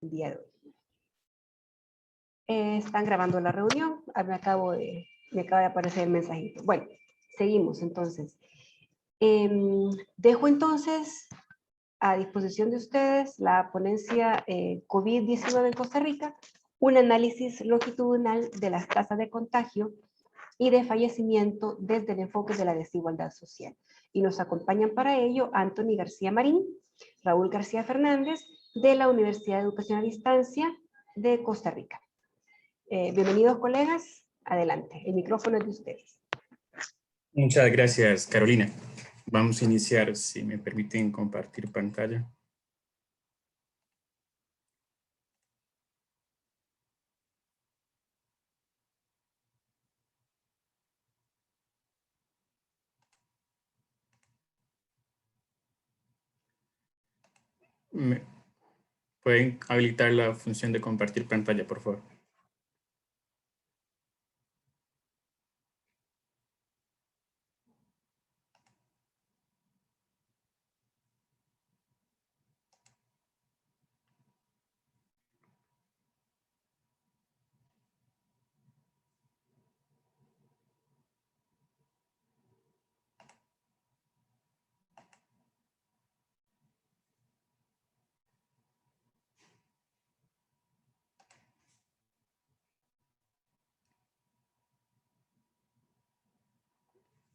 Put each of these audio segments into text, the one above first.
el día de hoy. Están grabando la reunión. Me acaba de aparecer el mensajito. Bueno, seguimos entonces. Dejo entonces a disposición de ustedes la ponencia COVID-19 en Costa Rica, un análisis longitudinal de las tasas de contagio y de fallecimiento desde el enfoque de la desigualdad social. Y nos acompañan para ello Anthony García Marín, Raúl García Fernández, de la Universidad de Educación a Distancia de Costa Rica. Bienvenidos, colegas. Adelante, el micrófono es de ustedes. Muchas gracias, Carolina. Vamos a iniciar, si me permiten compartir pantalla. ¿Pueden habilitar la función de compartir pantalla, por favor?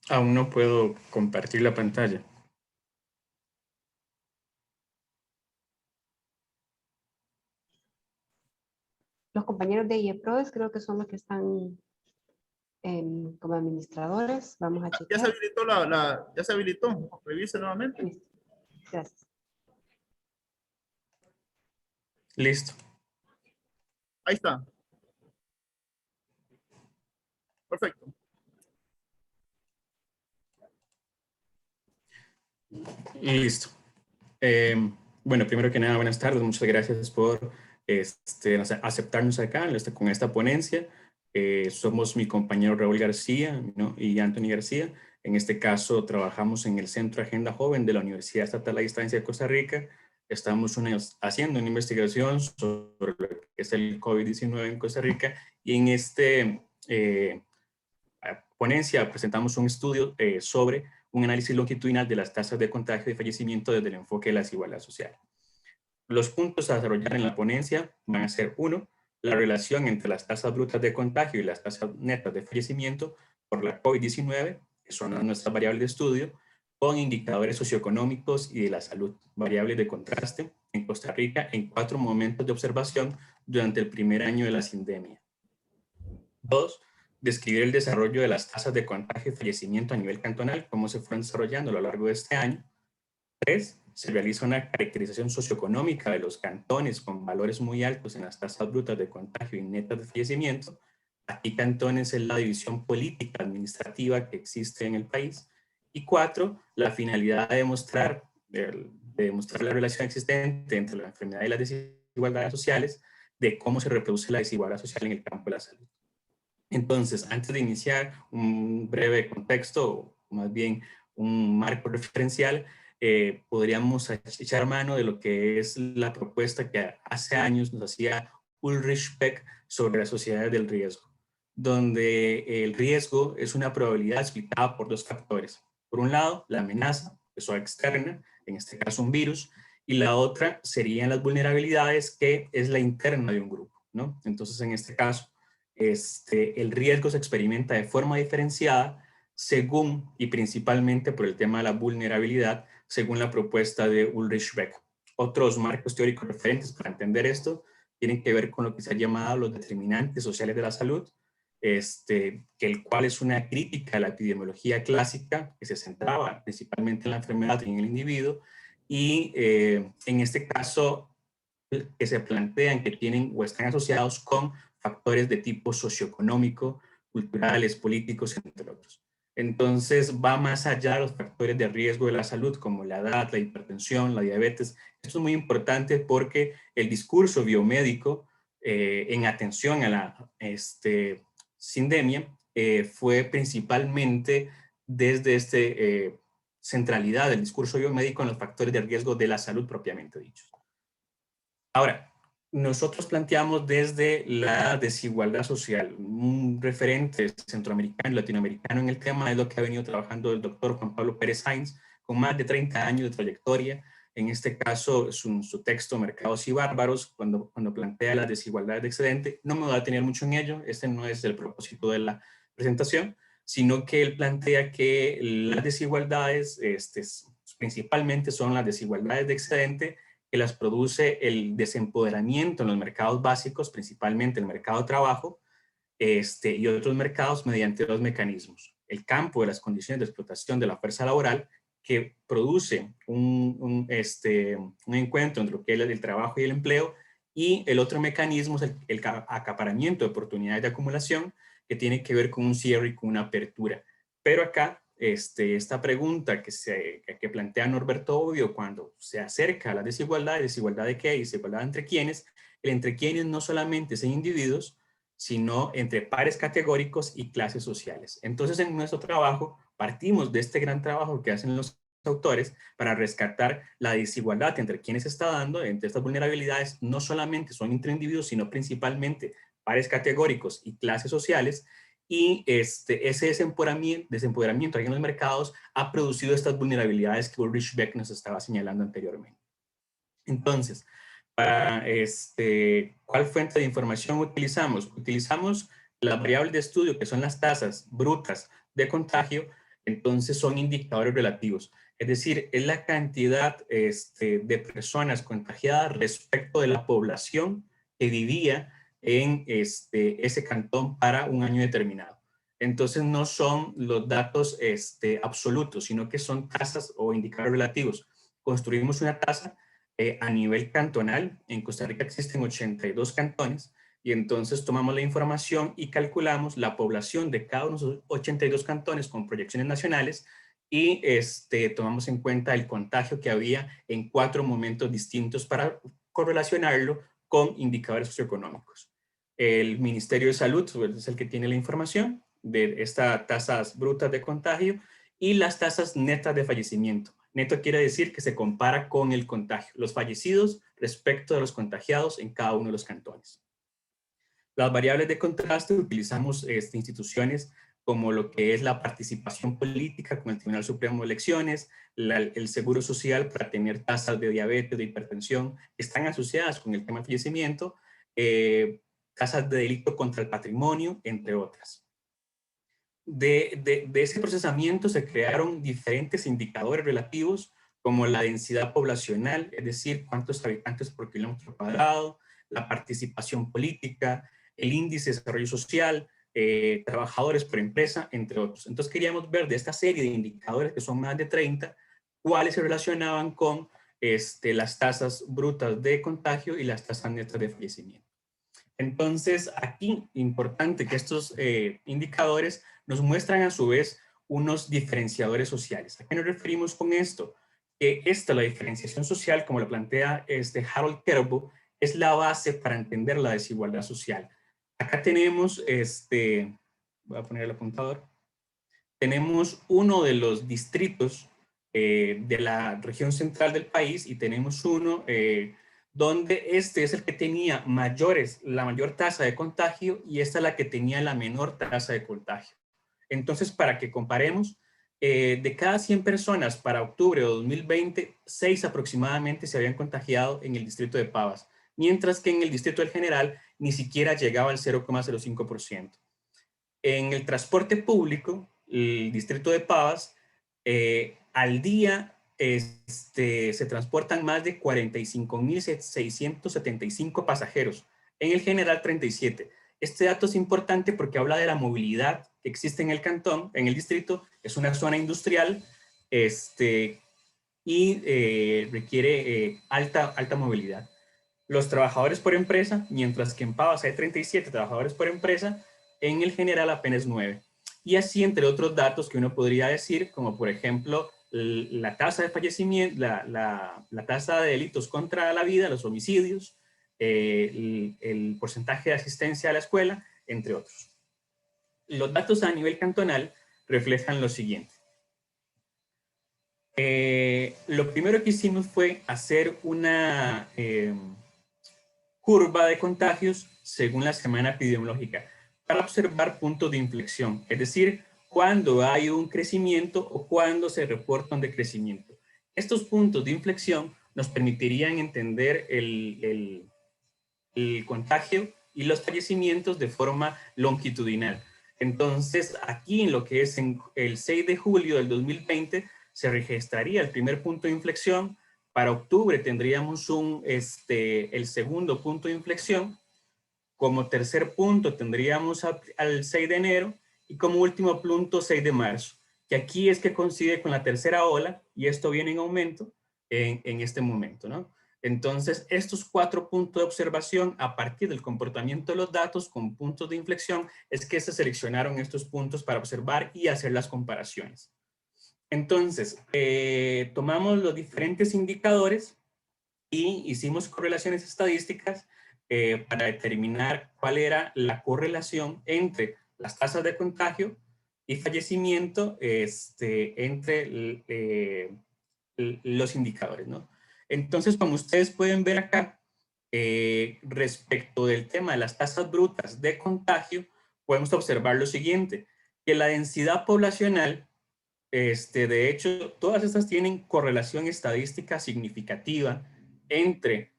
Aún no puedo compartir la pantalla. Los compañeros de IEPRODES creo que son los que están como administradores. Vamos a checar. Ya se habilitó ya se habilitó. Revise nuevamente. Gracias. Listo. Ahí está. Perfecto. Listo. Bueno, primero que nada, buenas tardes. Muchas gracias por aceptarnos acá con esta ponencia. Somos mi compañero Raúl García, ¿no? Y Anthony García. En este caso, trabajamos en el Centro Agenda Joven de la Universidad Estatal a Distancia de Costa Rica. Estamos haciendo una investigación sobre lo que es el COVID-19 en Costa Rica. Y en esta ponencia presentamos un estudio sobre un análisis longitudinal de las tasas de contagio y fallecimiento desde el enfoque de la desigualdad social. Los puntos a desarrollar en la ponencia van a ser: 1, la relación entre las tasas brutas de contagio y las tasas netas de fallecimiento por la COVID-19, que son nuestras variables de estudio, con indicadores socioeconómicos y de la salud, variables de contraste en Costa Rica en 4 momentos de observación durante el primer año de la sindemia. 2, describir el desarrollo de las tasas de contagio y fallecimiento a nivel cantonal, cómo se fueron desarrollando a lo largo de este año. 3, se realiza una caracterización socioeconómica de los cantones con valores muy altos en las tasas brutas de contagio y netas de fallecimiento. Aquí cantones es la división política administrativa que existe en el país. Y 4, la finalidad de demostrar la relación existente entre la enfermedad y las desigualdades sociales, de cómo se reproduce la desigualdad social en el campo de la salud. Entonces, antes de iniciar, un breve contexto, o más bien un marco referencial, podríamos echar mano de lo que es la propuesta que hace años nos hacía Ulrich Beck sobre las sociedades del riesgo, donde el riesgo es una probabilidad explicada por 2 factores. Por un lado, la amenaza, eso externa, en este caso un virus, y la otra serían las vulnerabilidades, que es la interna de un grupo, ¿no? Entonces, en este caso, el riesgo se experimenta de forma diferenciada según y principalmente por el tema de la vulnerabilidad, según la propuesta de Ulrich Beck. Otros marcos teóricos referentes para entender esto tienen que ver con lo que se ha llamado los determinantes sociales de la salud, el cual es una crítica a la epidemiología clásica que se centraba principalmente en la enfermedad y en el individuo, y en este caso que se plantean que tienen o están asociados con factores de tipo socioeconómico, culturales, políticos, entre otros. Entonces va más allá de los factores de riesgo de la salud, como la edad, la hipertensión, la diabetes. Esto es muy importante porque el discurso biomédico en atención a la sindemia fue principalmente desde centralidad del discurso biomédico en los factores de riesgo de la salud propiamente dichos. Ahora, nosotros planteamos desde la desigualdad social. Un referente centroamericano y latinoamericano en el tema es lo que ha venido trabajando el doctor Juan Pablo Pérez Sainz, con más de 30 años de trayectoria. En este caso, su texto Mercados y Bárbaros, cuando plantea las desigualdades de excedente, no me voy a detener mucho en ello, este no es el propósito de la presentación, sino que él plantea que las desigualdades principalmente son las desigualdades de excedente que las produce el desempoderamiento en los mercados básicos, principalmente el mercado de trabajo, y otros mercados mediante dos mecanismos. El campo de las condiciones de explotación de la fuerza laboral, que produce un encuentro entre lo que es el trabajo y el empleo, y el otro mecanismo es el acaparamiento de oportunidades de acumulación, que tiene que ver con un cierre y con una apertura. Pero acá, esta pregunta que plantea Norberto Bobbio cuando se acerca a la desigualdad de qué hay, desigualdad entre quiénes, el entre quiénes no solamente es en individuos, sino entre pares categóricos y clases sociales. Entonces, en nuestro trabajo, partimos de este gran trabajo que hacen los autores para rescatar la desigualdad entre quienes se está dando, entre estas vulnerabilidades, no solamente son entre individuos, sino principalmente pares categóricos y clases sociales, y ese desempoderamiento en los mercados ha producido estas vulnerabilidades que Ulrich Beck nos estaba señalando anteriormente. Entonces, ¿cuál fuente de información utilizamos? Utilizamos las variables de estudio, que son las tasas brutas de contagio, entonces son indicadores relativos. Es decir, es la cantidad de personas contagiadas respecto de la población que vivía en ese cantón para un año determinado. Entonces no son los datos absolutos, sino que son tasas o indicadores relativos. Construimos una tasa a nivel cantonal. En Costa Rica existen 82 cantones y entonces tomamos la información y calculamos la población de cada uno de esos 82 cantones con proyecciones nacionales y tomamos en cuenta el contagio que había en 4 momentos distintos para correlacionarlo con indicadores socioeconómicos. El Ministerio de Salud es el que tiene la información de estas tasas brutas de contagio y las tasas netas de fallecimiento. Neto quiere decir que se compara con el contagio, los fallecidos respecto de los contagiados en cada uno de los cantones. Las variables de contraste utilizamos instituciones como lo que es la participación política con el Tribunal Supremo de Elecciones, el Seguro Social para tener tasas de diabetes, de hipertensión, que están asociadas con el tema de fallecimiento, tasas de delito contra el patrimonio, entre otras. De ese procesamiento se crearon diferentes indicadores relativos como la densidad poblacional, es decir, cuántos habitantes por kilómetro cuadrado, la participación política, el índice de desarrollo social, trabajadores por empresa, entre otros. Entonces queríamos ver de esta serie de indicadores, que son más de 30, cuáles se relacionaban con las tasas brutas de contagio y las tasas netas de fallecimiento. Entonces, aquí, importante que estos indicadores nos muestran a su vez unos diferenciadores sociales. ¿A qué nos referimos con esto? Que la diferenciación social, como lo plantea Harold Kerbo, es la base para entender la desigualdad social. Acá tenemos, voy a poner el apuntador, tenemos uno de los distritos de la región central del país y tenemos uno donde este es el que tenía la mayor tasa de contagio y esta es la que tenía la menor tasa de contagio. Entonces, para que comparemos, de cada 100 personas para octubre de 2020, 6 aproximadamente se habían contagiado en el distrito de Pavas, mientras que en el distrito del General ni siquiera llegaba al 0,05%. En el transporte público, el distrito de Pavas, al día se transportan más de 45.675 pasajeros. En el general, 37. Este dato es importante porque habla de la movilidad que existe en el cantón, en el distrito. Es una zona industrial y requiere alta movilidad. Los trabajadores por empresa, mientras que en Pavas hay 37 trabajadores por empresa, en el general apenas 9. Y así, entre otros datos que uno podría decir, como por ejemplo, la tasa de fallecimiento, la tasa de delitos contra la vida, los homicidios, el porcentaje de asistencia a la escuela, entre otros. Los datos a nivel cantonal reflejan lo siguiente. Lo primero que hicimos fue hacer una curva de contagios según la semana epidemiológica para observar puntos de inflexión, es decir, cuando hay un crecimiento o cuando se reporta un decrecimiento. Estos puntos de inflexión nos permitirían entender el contagio y los fallecimientos de forma longitudinal. Entonces, aquí en lo que es en el 6 de julio del 2020, se registraría el primer punto de inflexión. Para octubre tendríamos el segundo punto de inflexión. Como tercer punto tendríamos al 6 de enero y como último punto 6 de marzo, que aquí es que coincide con la tercera ola y esto viene en aumento en este momento, ¿no? Entonces, estos 4 puntos de observación a partir del comportamiento de los datos con puntos de inflexión es que se seleccionaron estos puntos para observar y hacer las comparaciones. Entonces, tomamos los diferentes indicadores y hicimos correlaciones estadísticas para determinar cuál era la correlación entre las tasas de contagio y fallecimiento entre los indicadores, ¿no? Entonces, como ustedes pueden ver acá, respecto del tema de las tasas brutas de contagio, podemos observar lo siguiente, que la densidad poblacional, de hecho, todas estas tienen correlación estadística significativa entre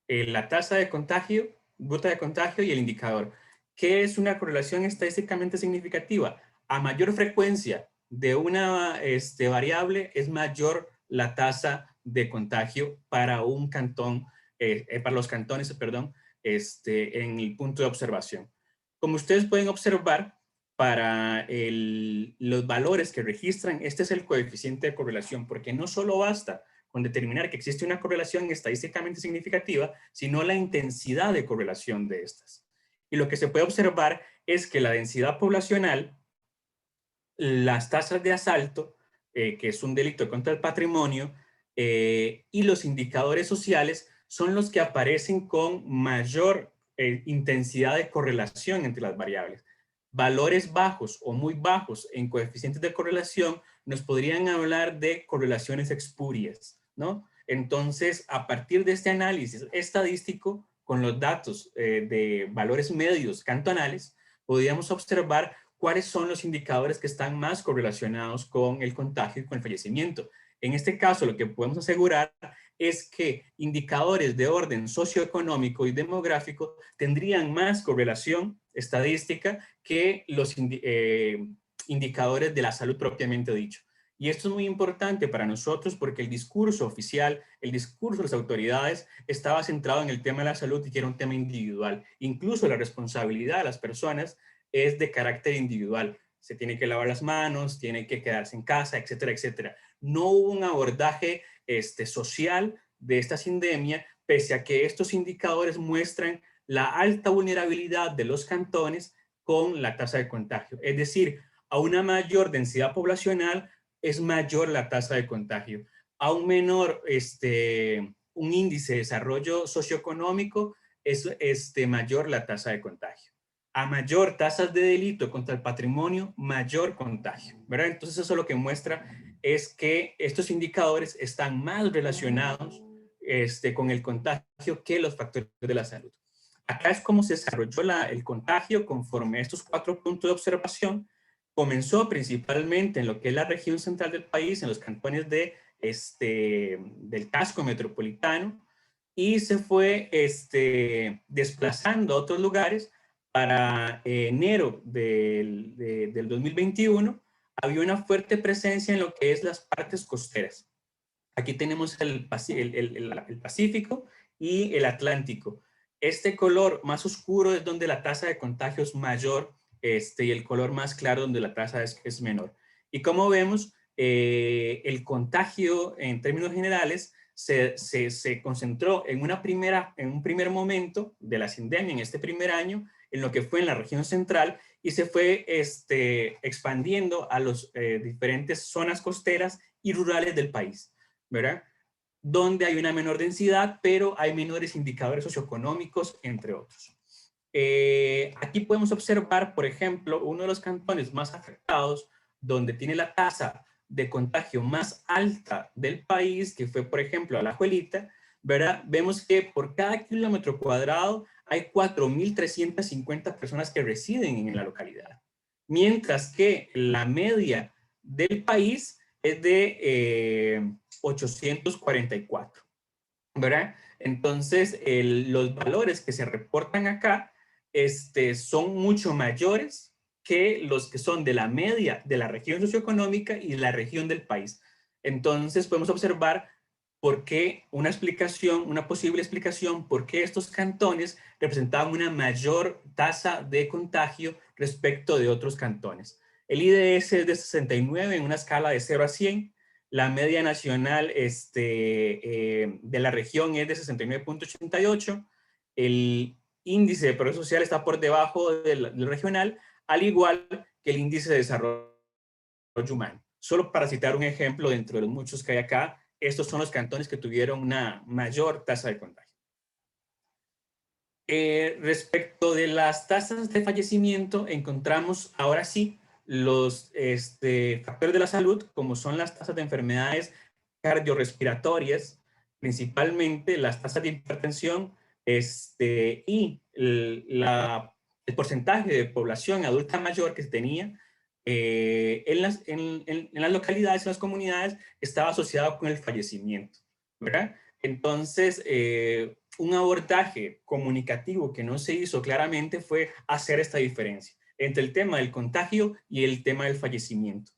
la tasa de contagio, bruta de contagio y el indicador. ¿Qué es una correlación estadísticamente significativa? A mayor frecuencia de una variable es mayor la tasa de contagio para un cantón, para los cantones, perdón, en el punto de observación. Como ustedes pueden observar, para los valores que registran, este es el coeficiente de correlación, porque no solo basta con determinar que existe una correlación estadísticamente significativa, sino la intensidad de correlación de estas. Y lo que se puede observar es que la densidad poblacional, las tasas de asalto, que es un delito contra el patrimonio, y los indicadores sociales son los que aparecen con mayor intensidad de correlación entre las variables. Valores bajos o muy bajos en coeficientes de correlación nos podrían hablar de correlaciones espurias, ¿no? Entonces, a partir de este análisis estadístico, con los datos de valores medios cantonales, podríamos observar cuáles son los indicadores que están más correlacionados con el contagio y con el fallecimiento. En este caso, lo que podemos asegurar es que indicadores de orden socioeconómico y demográfico tendrían más correlación estadística que los indicadores de la salud propiamente dicho. Y esto es muy importante para nosotros porque el discurso oficial, el discurso de las autoridades estaba centrado en el tema de la salud y que era un tema individual. Incluso la responsabilidad de las personas es de carácter individual. Se tiene que lavar las manos, tiene que quedarse en casa, etcétera, etcétera. No hubo un abordaje social de esta sindemia, pese a que estos indicadores muestran la alta vulnerabilidad de los cantones con la tasa de contagio. Es decir, a una mayor densidad poblacional es mayor la tasa de contagio. A un menor, un índice de desarrollo socioeconómico es mayor la tasa de contagio. A mayor tasas de delito contra el patrimonio, mayor contagio, ¿verdad? Entonces eso lo que muestra es que estos indicadores están más relacionados con el contagio que los factores de la salud. Acá es como se desarrolló el contagio conforme a estos 4 puntos de observación. Comenzó principalmente en lo que es la región central del país, en los cantones del casco metropolitano, y se fue desplazando a otros lugares. Para enero del 2021 había una fuerte presencia en lo que es las partes costeras. Aquí tenemos el Pacífico y el Atlántico. Este color más oscuro es donde la tasa de contagio es mayor, y el color más claro donde la tasa es menor. Y como vemos, el contagio en términos generales se concentró en un primer momento de la sindemia, en este primer año, en lo que fue en la región central, y se fue expandiendo a las diferentes zonas costeras y rurales del país, ¿verdad? Donde hay una menor densidad, pero hay menores indicadores socioeconómicos, entre otros. Aquí podemos observar, por ejemplo, uno de los cantones más afectados, donde tiene la tasa de contagio más alta del país, que fue, por ejemplo, Alajuelita, ¿verdad? Vemos que por cada kilómetro cuadrado hay 4.350 personas que residen en la localidad, mientras que la media del país es de 844, ¿verdad? Entonces, los valores que se reportan acá son mucho mayores que los que son de la media de la región socioeconómica y de la región del país. Entonces, podemos observar por qué una posible explicación, por qué estos cantones representaban una mayor tasa de contagio respecto de otros cantones. El IDS es de 69 en una escala de 0 a 100. La media nacional de la región es de 69.88. El índice de progreso social está por debajo del regional, al igual que el índice de desarrollo humano. Solo para citar un ejemplo dentro de los muchos que hay acá, estos son los cantones que tuvieron una mayor tasa de contagio. Respecto de las tasas de fallecimiento, encontramos ahora sí los factores de la salud, como son las tasas de enfermedades cardiorrespiratorias, principalmente las tasas de hipertensión y el porcentaje de población adulta mayor que se tenía en las localidades, en las comunidades, estaba asociado con el fallecimiento, ¿verdad? Entonces, un abordaje comunicativo que no se hizo claramente fue hacer esta diferencia entre el tema del contagio y el tema del fallecimiento.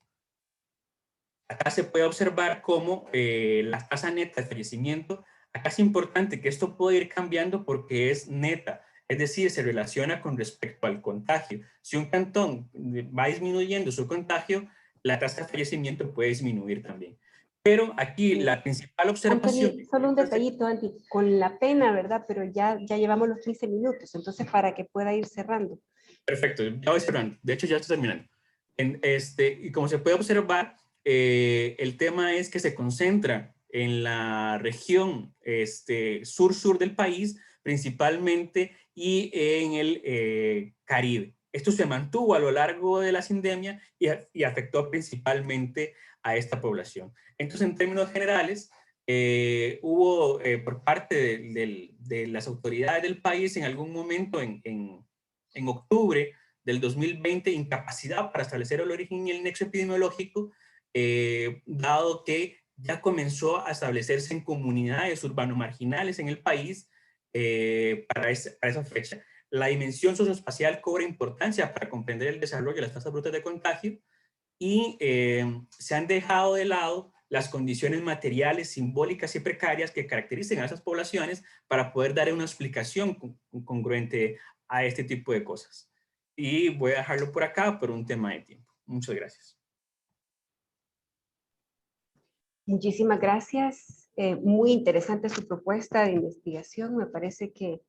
Acá se puede observar cómo la tasa neta de fallecimiento, acá es importante que esto puede ir cambiando porque es neta, es decir, se relaciona con respecto al contagio. Si un cantón va disminuyendo su contagio, la tasa de fallecimiento puede disminuir también. Pero aquí la principal observación... Anthony, solo un detallito, Anthony, con la pena, ¿verdad? Pero ya llevamos los 15 minutos, entonces para que pueda ir cerrando. Perfecto, ya voy cerrando. De hecho, ya estoy terminando. Y como se puede observar, el tema es que se concentra en la región sur-sur del país, principalmente, y en el Caribe. Esto se mantuvo a lo largo de la sindemia y afectó principalmente a esta población. Entonces, en términos generales, hubo por parte de las autoridades del país en algún momento en octubre del 2020 incapacidad para establecer el origen y el nexo epidemiológico, dado que ya comenzó a establecerse en comunidades urbano-marginales en el país para esa fecha. La dimensión socioespacial cobra importancia para comprender el desarrollo de las tasas brutas de contagio y se han dejado de lado las condiciones materiales, simbólicas y precarias que caracterizan a esas poblaciones para poder dar una explicación congruente a este tipo de cosas. Y voy a dejarlo por acá por un tema de tiempo. Muchas gracias. Muchísimas gracias. Muy interesante su propuesta de investigación. Me parece que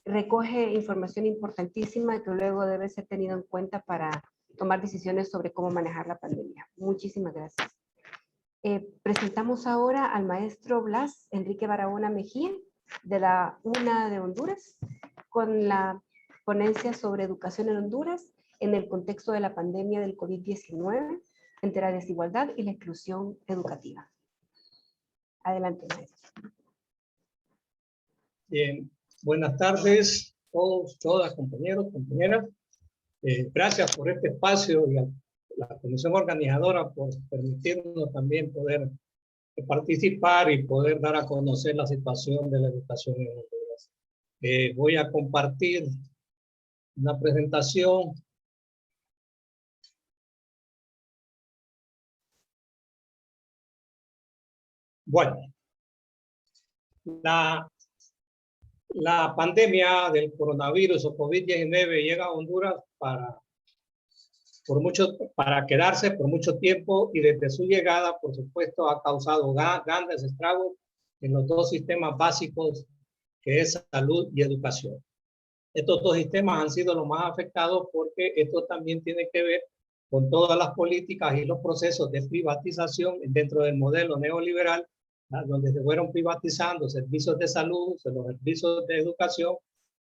recoge información importantísima que luego debe ser tenido en cuenta para tomar decisiones sobre cómo manejar la pandemia. Muchísimas gracias. Presentamos ahora al maestro Blas Enrique Barahona Mejía, de la UNA de Honduras, con la ponencia sobre educación en Honduras en el contexto de la pandemia del COVID-19, entre la desigualdad y la exclusión educativa. Adelante, maestro. Bien, buenas tardes todos, todas, compañeros, compañeras. Gracias por este espacio y a la comisión organizadora por permitirnos también poder participar y poder dar a conocer la situación de la educación en Honduras. Voy a compartir una presentación. Bueno, la pandemia del coronavirus o COVID-19 llega a Honduras para quedarse por mucho tiempo, y desde su llegada, por supuesto, ha causado grandes estragos en los dos sistemas básicos, que es salud y educación. Estos dos sistemas han sido los más afectados porque esto también tiene que ver con todas las políticas y los procesos de privatización dentro del modelo neoliberal, donde se fueron privatizando servicios de salud, los servicios de educación,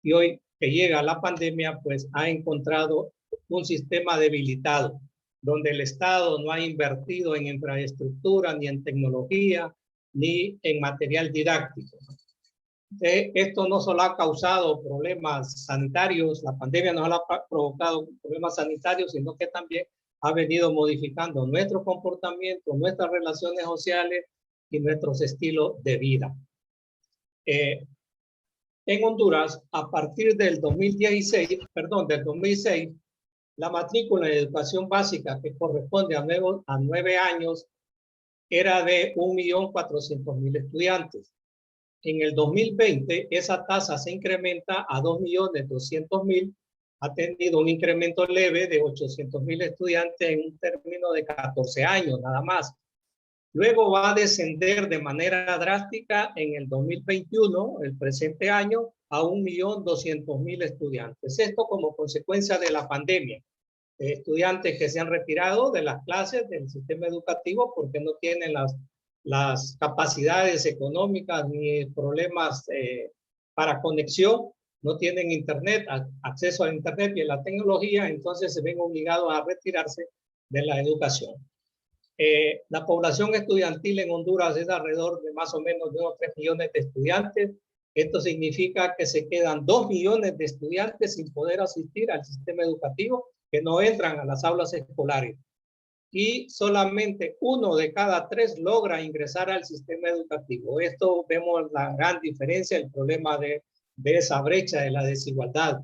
y hoy que llega la pandemia, pues ha encontrado un sistema debilitado, donde el Estado no ha invertido en infraestructura, ni en tecnología, ni en material didáctico. Esto no solo ha causado problemas sanitarios, la pandemia no solo ha provocado problemas sanitarios, sino que también ha venido modificando nuestro comportamiento, nuestras relaciones sociales y nuestros estilos de vida. En Honduras, a partir del 2006, la matrícula de educación básica que corresponde a 9 años era de 1.400.000 estudiantes. En el 2020, esa tasa se incrementa a 2.200.000. Ha tenido un incremento leve de 800.000 estudiantes en un término de 14 años, nada más. Luego va a descender de manera drástica en el 2021, el presente año, a 1.200.000 estudiantes. Esto como consecuencia de la pandemia. Estudiantes que se han retirado de las clases del sistema educativo porque no tienen las capacidades económicas ni problemas para conexión, no tienen internet, acceso a internet y a la tecnología, entonces se ven obligados a retirarse de la educación. La población estudiantil en Honduras es alrededor de más o menos de unos 3 millones de estudiantes. Esto significa que se quedan 2 millones de estudiantes sin poder asistir al sistema educativo, que no entran a las aulas escolares. Y solamente 1 de cada 3 logra ingresar al sistema educativo. Esto vemos la gran diferencia, el problema de esa brecha de la desigualdad.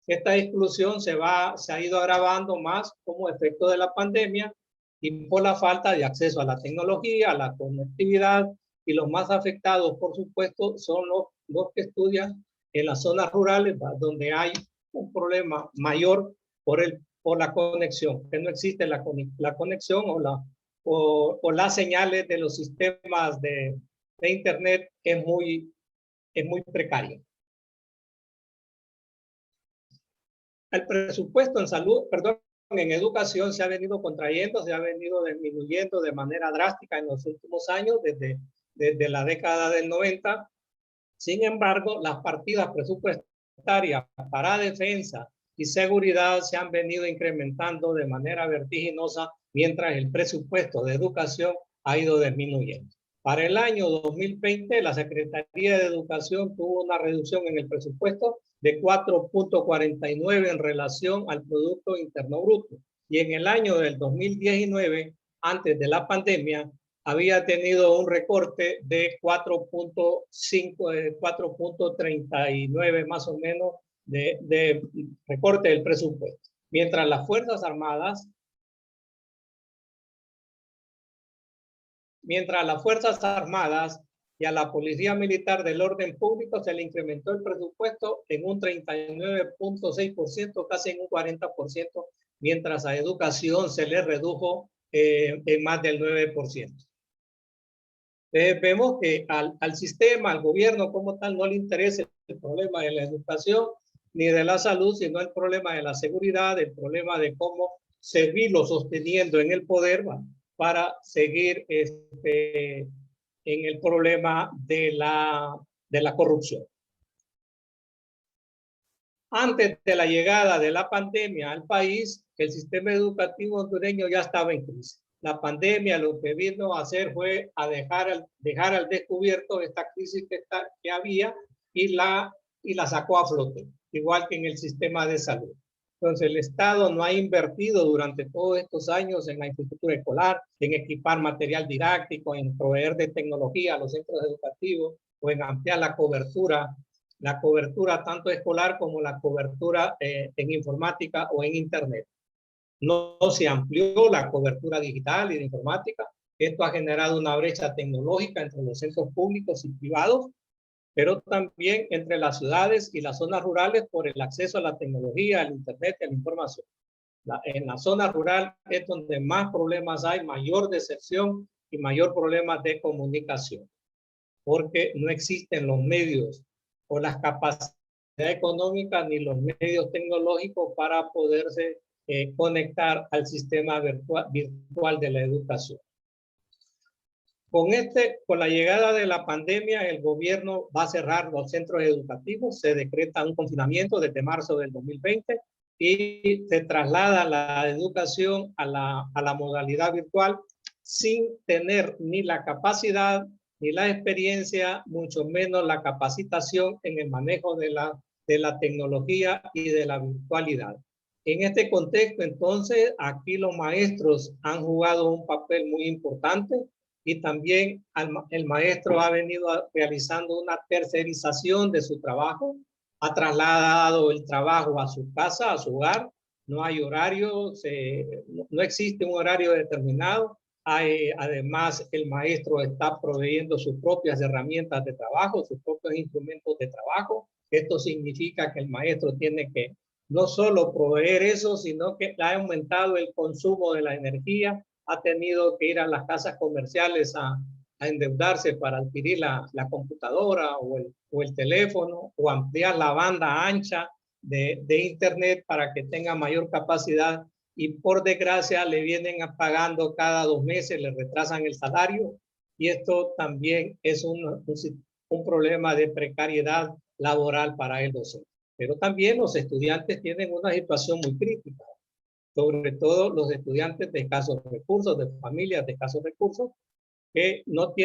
Esta exclusión se ha ido agravando más como efecto de la pandemia y por la falta de acceso a la tecnología, a la conectividad, y los más afectados, por supuesto, son los que estudian en las zonas rurales, donde hay un problema mayor por la conexión, que no existe la conexión o las señales de los sistemas de internet es muy precario. El presupuesto en salud, en educación se ha venido contrayendo, se ha venido disminuyendo de manera drástica en los últimos años, desde la década del 90. Sin embargo, las partidas presupuestarias para defensa y seguridad se han venido incrementando de manera vertiginosa, mientras el presupuesto de educación ha ido disminuyendo. Para el año 2020, la Secretaría de Educación tuvo una reducción en el presupuesto de 4.49 en relación al Producto Interno Bruto. Y en el año del 2019, antes de la pandemia, había tenido un recorte de 4.39 más o menos de recorte del presupuesto. Mientras las Fuerzas Armadas y a la Policía Militar del Orden Público se le incrementó el presupuesto en un 39.6%, casi en un 40%, mientras a educación se le redujo en más del 9%. Vemos que al sistema, al gobierno como tal, no le interesa el problema de la educación ni de la salud, sino el problema de la seguridad, el problema de cómo seguirlo sosteniendo en el poder para seguir en el problema de la corrupción. Antes de la llegada de la pandemia al país, el sistema educativo hondureño ya estaba en crisis. La pandemia lo que vino a hacer fue a dejar al descubierto esta crisis que había y la sacó a flote, igual que en el sistema de salud. Entonces, el Estado no ha invertido durante todos estos años en la infraestructura escolar, en equipar material didáctico, en proveer de tecnología a los centros educativos o en ampliar la cobertura tanto escolar como la cobertura en informática o en internet. No se amplió la cobertura digital y de informática. Esto ha generado una brecha tecnológica entre los centros públicos y privados, pero también entre las ciudades y las zonas rurales por el acceso a la tecnología, al internet y a la información. En la zona rural es donde más problemas hay, mayor deserción y mayor problemas de comunicación, porque no existen los medios o las capacidades económicas ni los medios tecnológicos para poderse conectar al sistema virtual de la educación. Con la llegada de la pandemia, el gobierno va a cerrar los centros educativos, se decreta un confinamiento desde marzo del 2020 y se traslada la educación a la modalidad virtual sin tener ni la capacidad ni la experiencia, mucho menos la capacitación en el manejo de la tecnología y de la virtualidad. En este contexto, entonces, aquí los maestros han jugado un papel muy importante y también el maestro ha venido realizando una tercerización de su trabajo, ha trasladado el trabajo a su casa, a su hogar, no hay horario, no existe un horario determinado. Además, el maestro está proveyendo sus propias herramientas de trabajo, sus propios instrumentos de trabajo. Esto significa que el maestro tiene que no solo proveer eso, sino que ha aumentado el consumo de la energía, ha tenido que ir a las casas comerciales a endeudarse para adquirir la computadora o el teléfono, o ampliar la banda ancha de internet para que tenga mayor capacidad, y por desgracia le vienen pagando cada 2 meses, le retrasan el salario, y esto también es un problema de precariedad laboral para el docente. Pero también los estudiantes tienen una situación muy crítica, sobre todo los estudiantes de escasos recursos, de familias de escasos recursos, que no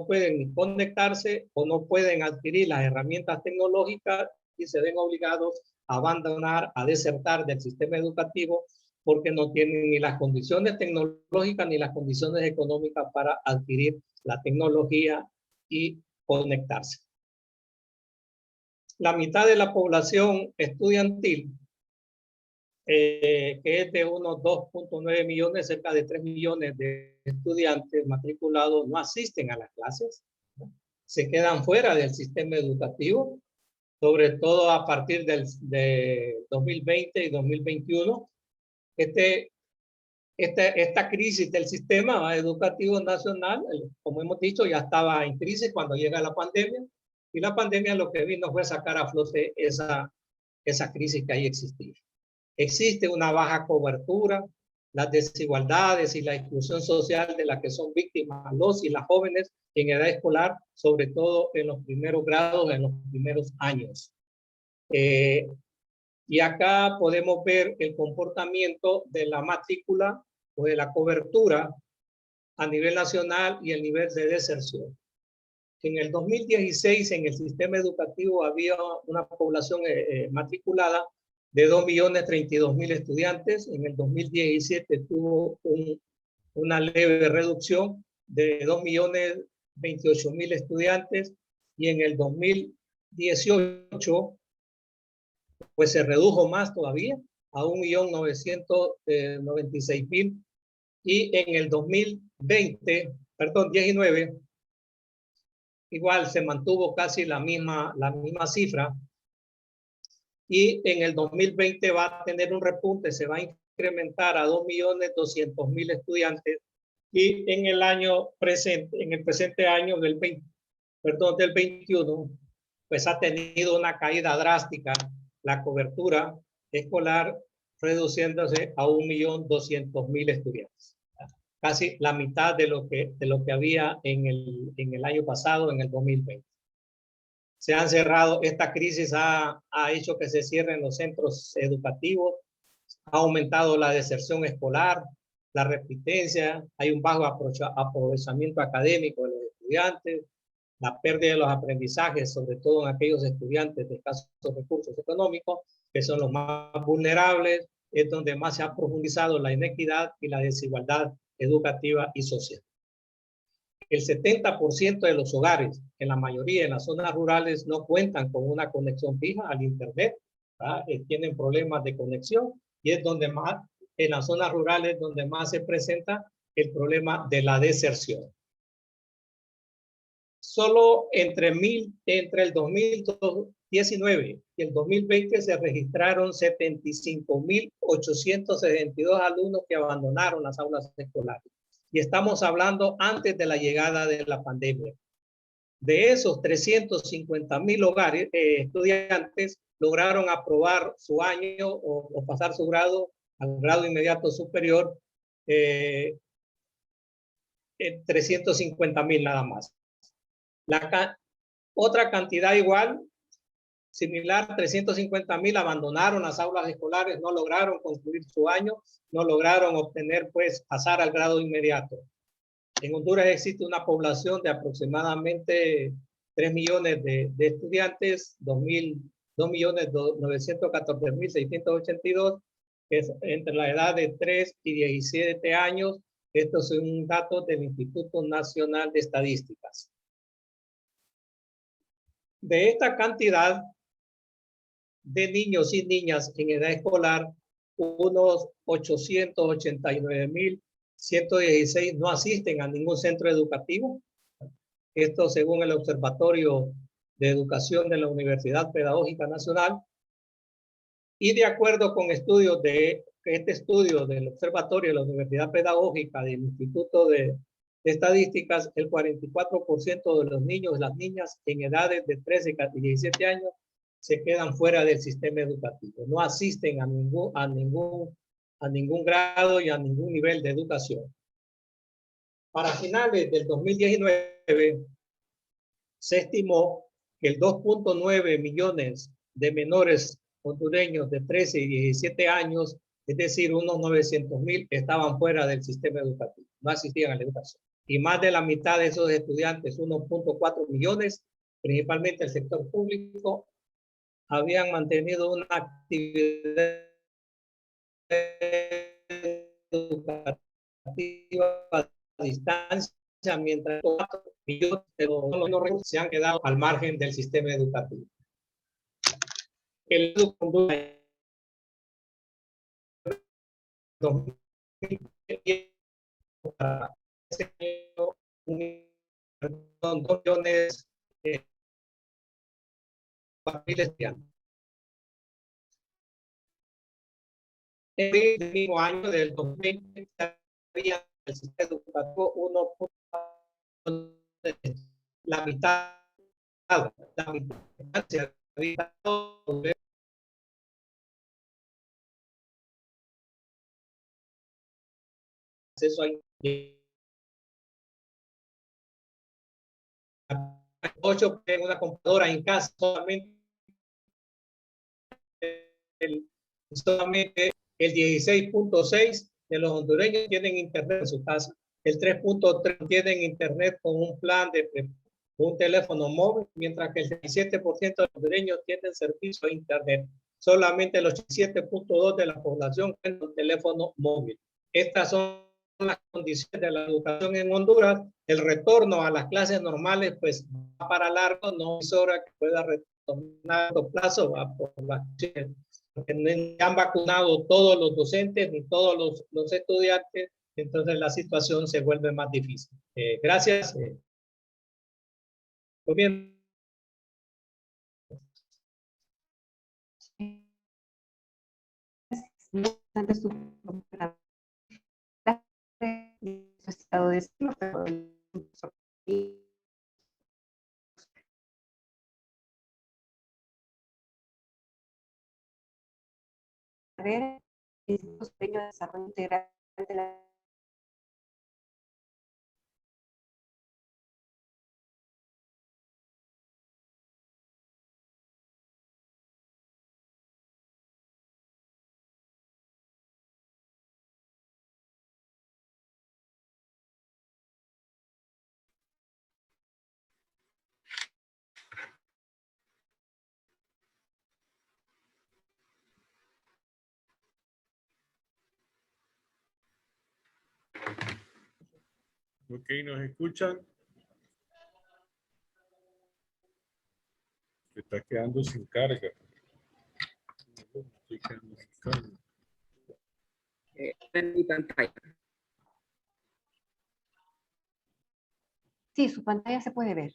pueden ni conectarse o no pueden adquirir las herramientas tecnológicas y se ven obligados a abandonar, a desertar del sistema educativo porque no tienen ni las condiciones tecnológicas ni las condiciones económicas para adquirir la tecnología y conectarse. La mitad de la población estudiantil, que es de unos 2.9 millones, cerca de 3 millones de estudiantes matriculados, no asisten a las clases, ¿no? Se quedan fuera del sistema educativo, sobre todo a partir de 2020 y 2021. Esta crisis del sistema educativo nacional, como hemos dicho, ya estaba en crisis cuando llega la pandemia, y la pandemia lo que vino fue sacar a flote esa crisis que ahí existía. Existe una baja cobertura, las desigualdades y la exclusión social de las que son víctimas los y las jóvenes en edad escolar, sobre todo en los primeros grados, en los primeros años. Y acá podemos ver el comportamiento de la matrícula o de la cobertura a nivel nacional y el nivel de deserción. En el 2016, en el sistema educativo había una población matriculada de 2.032.000 estudiantes. En el 2017 tuvo una leve reducción de 2.028.000 estudiantes, y en el 2018 pues se redujo más todavía a 1.996.000, y en el 19 igual se mantuvo casi la misma cifra, y en el 2020 va a tener un repunte, se va a incrementar a 2.200.000 estudiantes, y en el año presente, en el presente año del 21, pues ha tenido una caída drástica la cobertura escolar, reduciéndose a 1.200.000 estudiantes. Casi la mitad de lo que había en el año pasado, en el 2020. Se han cerrado, esta crisis ha hecho que se cierren los centros educativos, ha aumentado la deserción escolar, la repitencia, hay un bajo aprovechamiento académico de los estudiantes, la pérdida de los aprendizajes, sobre todo en aquellos estudiantes de escasos recursos económicos, que son los más vulnerables, es donde más se ha profundizado la inequidad y la desigualdad educativa y social. El 70% de los hogares, en la mayoría en las zonas rurales, no cuentan con una conexión fija al internet, tienen problemas de conexión, y es donde más, en las zonas rurales, donde más se presenta el problema de la deserción. Solo entre el 2019 y el 2020 se registraron 75.862 alumnos que abandonaron las aulas escolares. Y estamos hablando antes de la llegada de la pandemia. De esos 350.000 hogares, estudiantes lograron aprobar su año o pasar su grado al grado inmediato superior, 350.000 nada más. Otra cantidad igual, similar, 350.000 abandonaron las aulas escolares, no lograron concluir su año, no lograron obtener, pues, pasar al grado inmediato. En Honduras existe una población de aproximadamente 3 millones de estudiantes, 2.914.682, que es entre la edad de 3 y 17 años. Esto es un dato del Instituto Nacional de Estadísticas. De esta cantidad de niños y niñas en edad escolar, unos 889.116 no asisten a ningún centro educativo. Esto según el Observatorio de Educación de la Universidad Pedagógica Nacional. Y de acuerdo con estudios de este estudio del Observatorio de la Universidad Pedagógica del Instituto de Estadísticas, el 44% de los niños y las niñas en edades de 13 y 17 años se quedan fuera del sistema educativo. No asisten a ningún grado y a ningún nivel de educación. Para finales del 2019, se estimó que el 2.9 millones de menores hondureños de 13 y 17 años, es decir, unos 900.000, estaban fuera del sistema educativo, no asistían a la educación. Y más de la mitad de esos estudiantes, 1.4 millones, principalmente el sector público, habían mantenido una actividad educativa a distancia, mientras 4 millones de los se han quedado al margen del sistema educativo. El para ese año, 2 millones de familias. En el mismo año del 2020 había el sistema educativo la mitad se había acceso a 8 en una computadora en casa, solamente el 16.6 de los hondureños tienen internet en su casa, el 3.3 tienen internet con un plan de un teléfono móvil, mientras que el 17% de los hondureños tienen servicio a internet. Solamente el 87.2 de la población tiene un teléfono móvil. Estas son las condiciones de la educación en Honduras. El retorno a las clases normales pues va para largo, no es hora que pueda retornar a plazo, va por las porque no han vacunado todos los docentes ni todos los estudiantes, entonces la situación se vuelve más difícil. Gracias. Muy bien. Estado de carrera y de desarrollo integral de la Ok, ¿nos escuchan? Se está quedando sin carga. Estoy quedando sin carga. En mi pantalla. Sí, su pantalla se puede ver.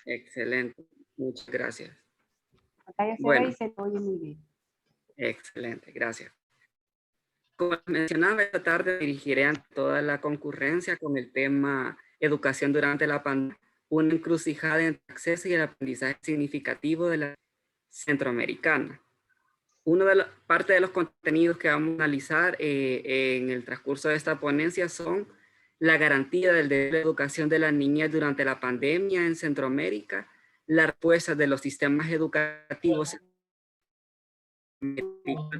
Excelente. Muchas gracias. La pantalla se Bueno. ve y se oye muy bien. Excelente, gracias. Como mencionaba, esta tarde me dirigiré a toda la concurrencia con el tema Educación durante la pandemia, una encrucijada entre acceso y el aprendizaje significativo de la centroamericana. Parte de los contenidos que vamos a analizar en el transcurso de esta ponencia son la garantía del derecho a la educación de las niñas durante la pandemia en Centroamérica, las respuestas de los sistemas educativos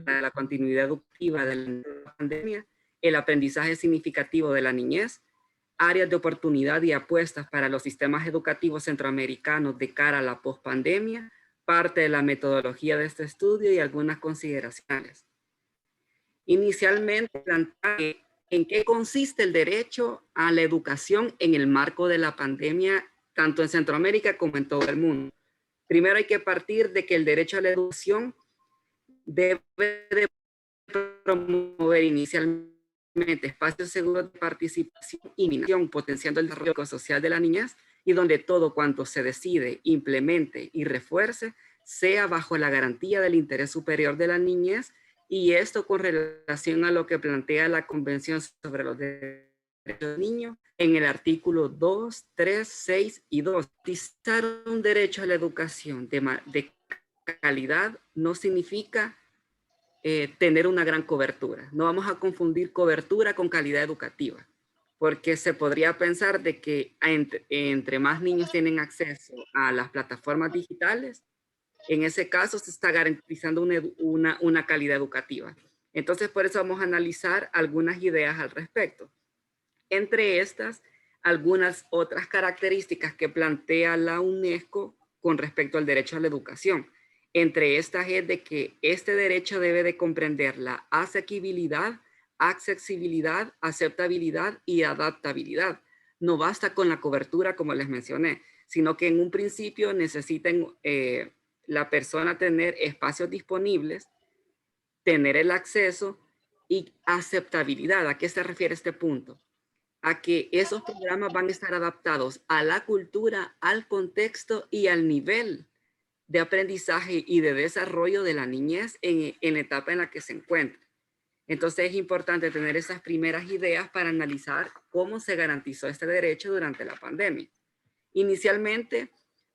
para la continuidad educativa de la pandemia, el aprendizaje significativo de la niñez, áreas de oportunidad y apuestas para los sistemas educativos centroamericanos de cara a la pospandemia, parte de la metodología de este estudio y algunas consideraciones. Inicialmente, plantear en qué consiste el derecho a la educación en el marco de la pandemia, tanto en Centroamérica como en todo el mundo. Primero hay que partir de que el derecho a la educación debe de promover inicialmente espacios seguros de participación y misión, potenciando el desarrollo social de la niñez y donde todo cuanto se decide, implemente y refuerce sea bajo la garantía del interés superior de la niñez, y esto con relación a lo que plantea la Convención sobre los Derechos del Niño en el artículo 2, 3, 6 y 2. Garantizar un derecho a la educación de calidad no significa tener una gran cobertura. No vamos a confundir cobertura con calidad educativa, porque se podría pensar de que entre más niños tienen acceso a las plataformas digitales, en ese caso se está garantizando una calidad educativa. Entonces, por eso vamos a analizar algunas ideas al respecto. Entre estas, algunas otras características que plantea la UNESCO con respecto al derecho a la educación. Entre estas es de que este derecho debe de comprender la asequibilidad, accesibilidad, aceptabilidad y adaptabilidad. No basta con la cobertura, como les mencioné, sino que en un principio necesitan la persona tener espacios disponibles, tener el acceso y aceptabilidad. ¿A qué se refiere este punto? A que esos programas van a estar adaptados a la cultura, al contexto y al nivel de aprendizaje y de desarrollo de la niñez en la etapa en la que se encuentra. Entonces es importante tener esas primeras ideas para analizar cómo se garantizó este derecho durante la pandemia. Inicialmente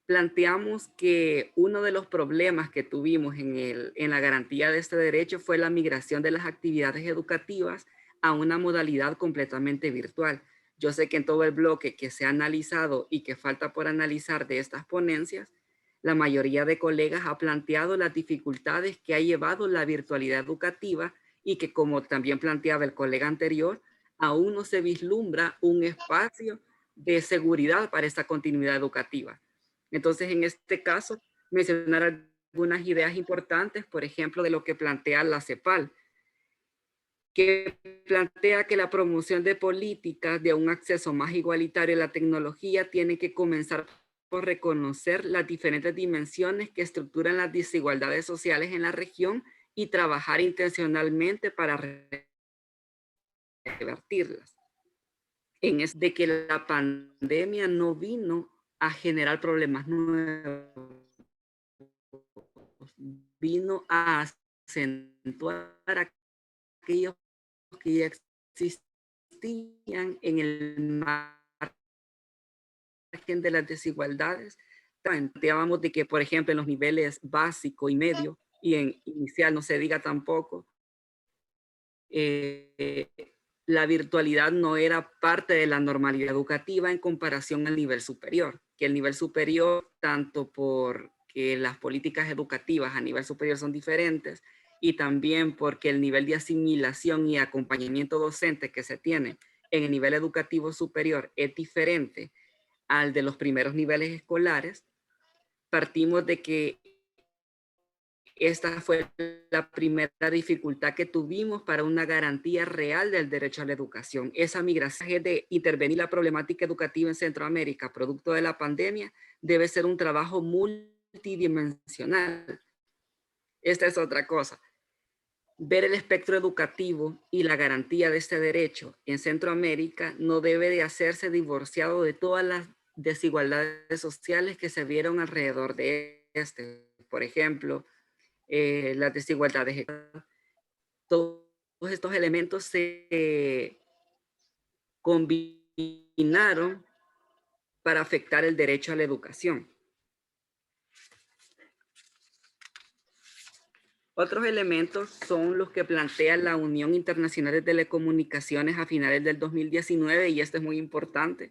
planteamos que uno de los problemas que tuvimos en la garantía de este derecho fue la migración de las actividades educativas a una modalidad completamente virtual. Yo sé que en todo el bloque que se ha analizado y que falta por analizar de estas ponencias, la mayoría de colegas ha planteado las dificultades que ha llevado la virtualidad educativa y que, como también planteaba el colega anterior, aún no se vislumbra un espacio de seguridad para esta continuidad educativa. Entonces, en este caso, mencionar algunas ideas importantes, por ejemplo, de lo que plantea la CEPAL, que plantea que la promoción de políticas de un acceso más igualitario a la tecnología tiene que comenzar por reconocer las diferentes dimensiones que estructuran las desigualdades sociales en la región y trabajar intencionalmente para revertirlas. Es de que la pandemia no vino a generar problemas nuevos, vino a acentuar aquellos que ya existían en el margen de las desigualdades. Planteábamos de que, por ejemplo, en los niveles básico y medio, y en inicial no se diga tampoco, la virtualidad no era parte de la normalidad educativa en comparación al nivel superior, que el nivel superior, tanto porque las políticas educativas a nivel superior son diferentes y también porque el nivel de asimilación y acompañamiento docente que se tiene en el nivel educativo superior es diferente al de los primeros niveles escolares, partimos de que esta fue la primera dificultad que tuvimos para una garantía real del derecho a la educación. Esa migración de intervenir la problemática educativa en Centroamérica, producto de la pandemia, debe ser un trabajo multidimensional. Esta es otra cosa. Ver el espectro educativo y la garantía de este derecho en Centroamérica no debe de hacerse divorciado de todas las desigualdades sociales que se vieron alrededor de este. Por ejemplo, las desigualdades. Todos estos elementos se combinaron para afectar el derecho a la educación. Otros elementos son los que plantea la Unión Internacional de Telecomunicaciones a finales del 2019, y esto es muy importante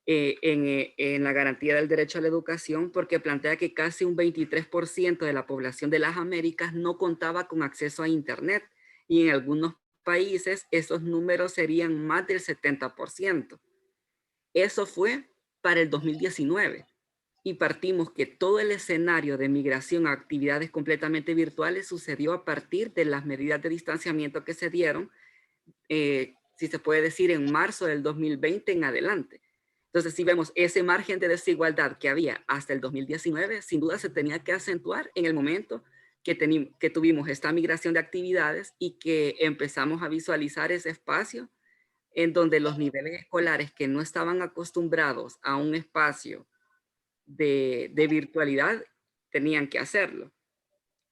en la garantía del derecho a la educación, porque plantea que casi un 23% de la población de las Américas no contaba con acceso a Internet, y en algunos países esos números serían más del 70%. Eso fue para el 2019 y partimos que todo el escenario de migración a actividades completamente virtuales sucedió a partir de las medidas de distanciamiento que se dieron, si se puede decir, en marzo del 2020 en adelante. Entonces, si vemos ese margen de desigualdad que había hasta el 2019, sin duda se tenía que acentuar en el momento que tuvimos esta migración de actividades y que empezamos a visualizar ese espacio en donde los niveles escolares que no estaban acostumbrados a un espacio de virtualidad tenían que hacerlo.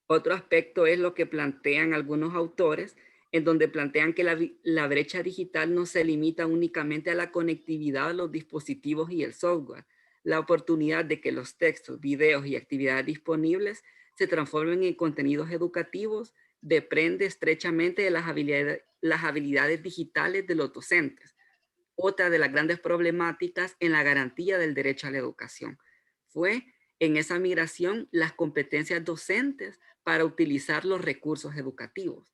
Otro aspecto es lo que plantean algunos autores, en donde plantean que la brecha digital no se limita únicamente a la conectividad a los dispositivos y el software. La oportunidad de que los textos, videos y actividades disponibles se transformen en contenidos educativos depende estrechamente de las habilidades digitales de los docentes. Otra de las grandes problemáticas en la garantía del derecho a la educación fue en esa migración las competencias docentes para utilizar los recursos educativos.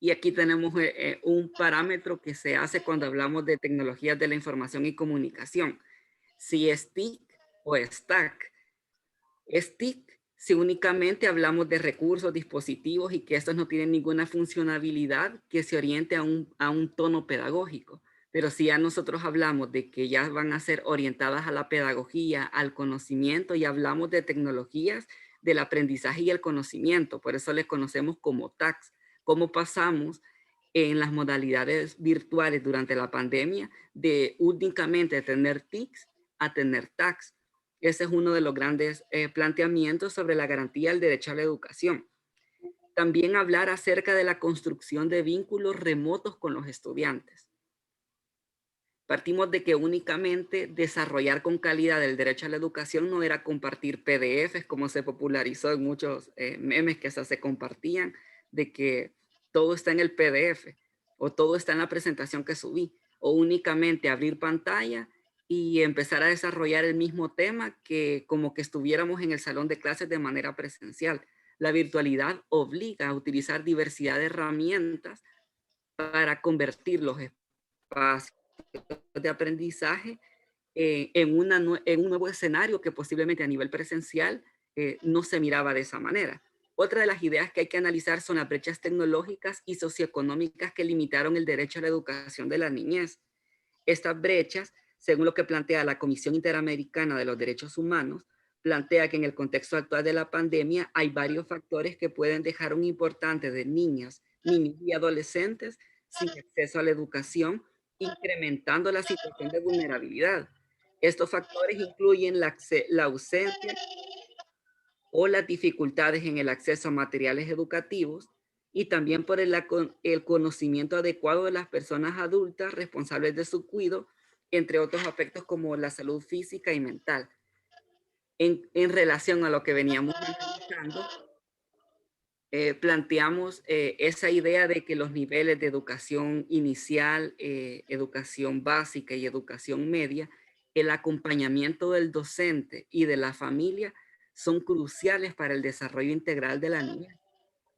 Y aquí tenemos un parámetro que se hace cuando hablamos de tecnologías de la información y comunicación. Si es TIC o es TAC. Es TIC si únicamente hablamos de recursos, dispositivos y que estos no tienen ninguna funcionalidad que se oriente a un tono pedagógico. Pero si ya nosotros hablamos de que ya van a ser orientadas a la pedagogía, al conocimiento, y hablamos de tecnologías del aprendizaje y el conocimiento, por eso les conocemos como TACs. Cómo pasamos en las modalidades virtuales durante la pandemia de únicamente tener TICs a tener TACs. Ese es uno de los grandes planteamientos sobre la garantía del derecho a la educación. También hablar acerca de la construcción de vínculos remotos con los estudiantes. Partimos de que únicamente desarrollar con calidad el derecho a la educación no era compartir PDFs, como se popularizó en muchos memes que hasta se compartían, de que todo está en el PDF o todo está en la presentación que subí, o únicamente abrir pantalla y empezar a desarrollar el mismo tema que como que estuviéramos en el salón de clases de manera presencial. La virtualidad obliga a utilizar diversidad de herramientas para convertir los espacios de aprendizaje en un nuevo escenario que posiblemente a nivel presencial no se miraba de esa manera. Otra de las ideas que hay que analizar son las brechas tecnológicas y socioeconómicas que limitaron el derecho a la educación de la niñez. Estas brechas, según lo que plantea la Comisión Interamericana de los Derechos Humanos, plantea que en el contexto actual de la pandemia hay varios factores que pueden dejar un importante de niñas, niños y adolescentes sin acceso a la educación, incrementando la situación de vulnerabilidad. Estos factores incluyen la ausencia o las dificultades en el acceso a materiales educativos y también por el conocimiento adecuado de las personas adultas responsables de su cuidado, entre otros aspectos como la salud física y mental. En relación a lo que veníamos analizando, planteamos esa idea de que los niveles de educación inicial, educación básica y educación media, el acompañamiento del docente y de la familia son cruciales para el desarrollo integral de la niña.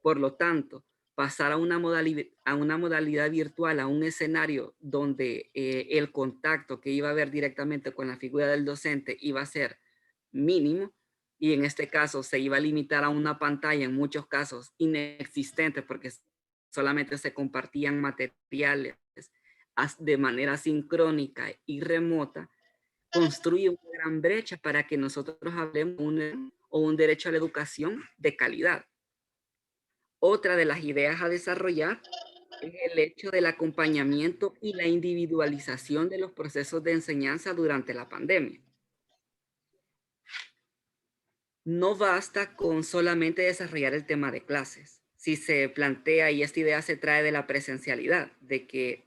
Por lo tanto, pasar a una modalidad virtual, a un escenario donde el contacto que iba a haber directamente con la figura del docente iba a ser mínimo, y en este caso se iba a limitar a una pantalla, en muchos casos inexistente, porque solamente se compartían materiales de manera sincrónica y remota, construye una gran brecha para que nosotros hablemos un derecho a la educación de calidad. Otra de las ideas a desarrollar es el hecho del acompañamiento y la individualización de los procesos de enseñanza durante la pandemia. No basta con solamente desarrollar el tema de clases. Si se plantea, y esta idea se trae de la presencialidad, de que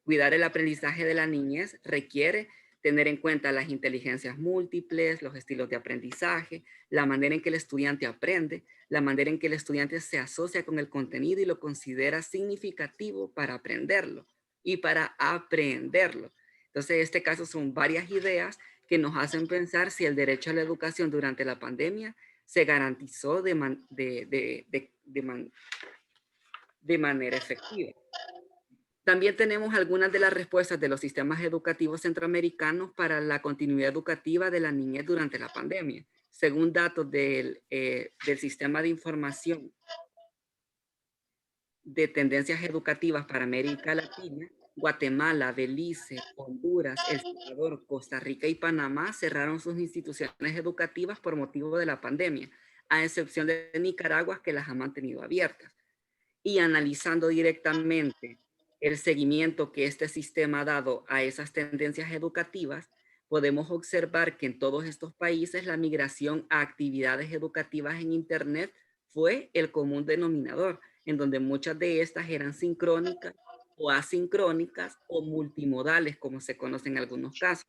cuidar el aprendizaje de la niñez requiere tener en cuenta las inteligencias múltiples, los estilos de aprendizaje, la manera en que el estudiante aprende, la manera en que el estudiante se asocia con el contenido y lo considera significativo para aprenderlo y para aprenderlo. Entonces, en este caso son varias ideas que nos hacen pensar si el derecho a la educación durante la pandemia se garantizó de manera efectiva. También tenemos algunas de las respuestas de los sistemas educativos centroamericanos para la continuidad educativa de la niñez durante la pandemia. Según datos del Sistema de Información de Tendencias Educativas para América Latina, Guatemala, Belice, Honduras, El Salvador, Costa Rica y Panamá cerraron sus instituciones educativas por motivo de la pandemia, a excepción de Nicaragua, que las ha mantenido abiertas. Y analizando directamente el seguimiento que este sistema ha dado a esas tendencias educativas, podemos observar que en todos estos países la migración a actividades educativas en Internet fue el común denominador, en donde muchas de estas eran sincrónicas o asincrónicas o multimodales, como se conoce en algunos casos.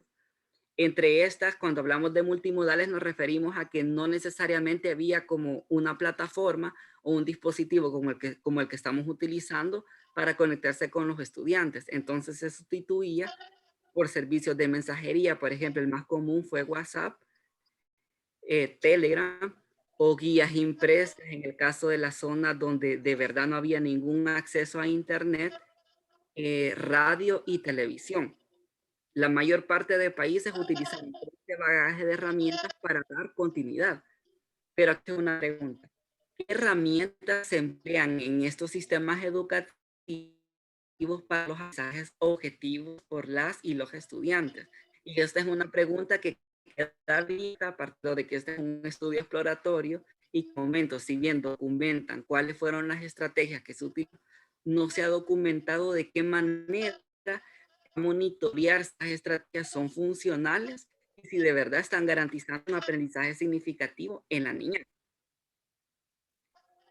Entre estas, cuando hablamos de multimodales, nos referimos a que no necesariamente había como una plataforma o un dispositivo como el que estamos utilizando para conectarse con los estudiantes. Entonces se sustituía por servicios de mensajería. Por ejemplo, el más común fue WhatsApp, Telegram o guías impresas en el caso de las zonas donde de verdad no había ningún acceso a Internet, radio y televisión. La mayor parte de países utilizan este bagaje de herramientas para dar continuidad. Pero aquí hay una pregunta. ¿Qué herramientas se emplean en estos sistemas educativos para los mensajes objetivos por las y los estudiantes? Y esta es una pregunta que queda abierta a partir de que este es un estudio exploratorio y momento, si bien documentan cuáles fueron las estrategias que se utilizan, no se ha documentado de qué manera monitorear estas estrategias son funcionales y si de verdad están garantizando un aprendizaje significativo en la niñez.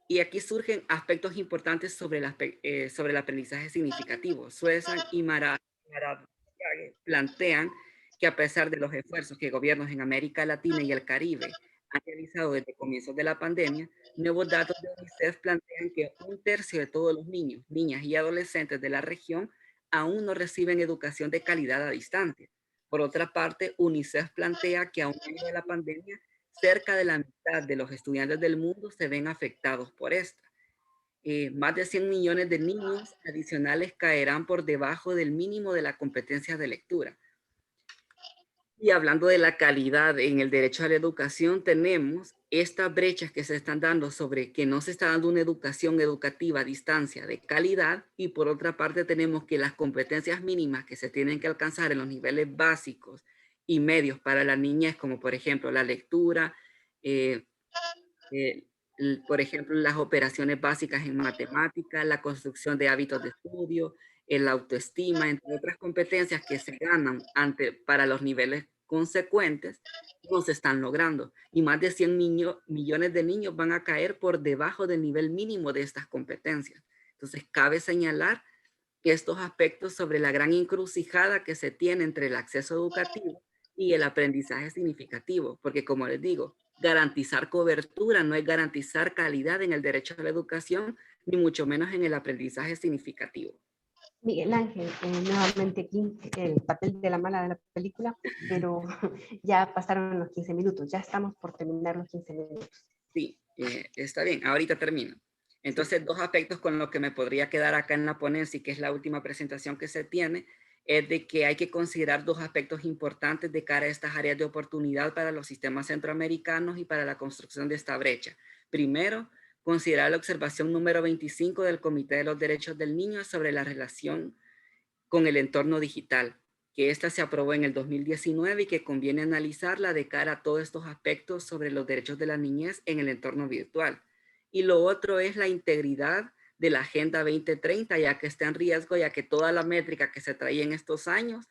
Y aquí surgen aspectos importantes sobre el aprendizaje significativo. Suezan y Maradiaga plantean que a pesar de los esfuerzos que gobiernos en América Latina y el Caribe han realizado desde comienzos de la pandemia, nuevos datos de UNICEF plantean que 1/3 de todos los niños, niñas y adolescentes de la región aún no reciben educación de calidad a distancia. Por otra parte, UNICEF plantea que a un año de la pandemia, cerca de la mitad de los estudiantes del mundo se ven afectados por esta. Más de 100 millones de niños adicionales caerán por debajo del mínimo de la competencia de lectura. Y hablando de la calidad en el derecho a la educación, tenemos estas brechas que se están dando sobre que no se está dando una educación educativa a distancia de calidad, y por otra parte tenemos que las competencias mínimas que se tienen que alcanzar en los niveles básicos y medios para la niñez, como por ejemplo la lectura, por ejemplo las operaciones básicas en matemática, la construcción de hábitos de estudio, la autoestima, entre otras competencias que se ganan para los niveles consecuentes, no se están logrando. Y más de 100 millones de niños van a caer por debajo del nivel mínimo de estas competencias. Entonces, cabe señalar estos aspectos sobre la gran encrucijada que se tiene entre el acceso educativo y el aprendizaje significativo, porque como les digo, garantizar cobertura no es garantizar calidad en el derecho a la educación, ni mucho menos en el aprendizaje significativo. Miguel Ángel, nuevamente aquí el papel de la mala de la película, pero ya pasaron los 15 minutos, ya estamos por terminar los 15 minutos. Sí, está bien, ahorita termino. Entonces, sí, dos aspectos con los que me podría quedar acá en la ponencia, y que es la última presentación que se tiene, es de que hay que considerar dos aspectos importantes de cara a estas áreas de oportunidad para los sistemas centroamericanos y para la construcción de esta brecha. Primero, considerar la observación número 25 del Comité de los Derechos del Niño sobre la relación con el entorno digital, que esta se aprobó en el 2019 y que conviene analizarla de cara a todos estos aspectos sobre los derechos de la niñez en el entorno virtual. Y lo otro es la integridad de la Agenda 2030, ya que está en riesgo, ya que toda la métrica que se traía en estos años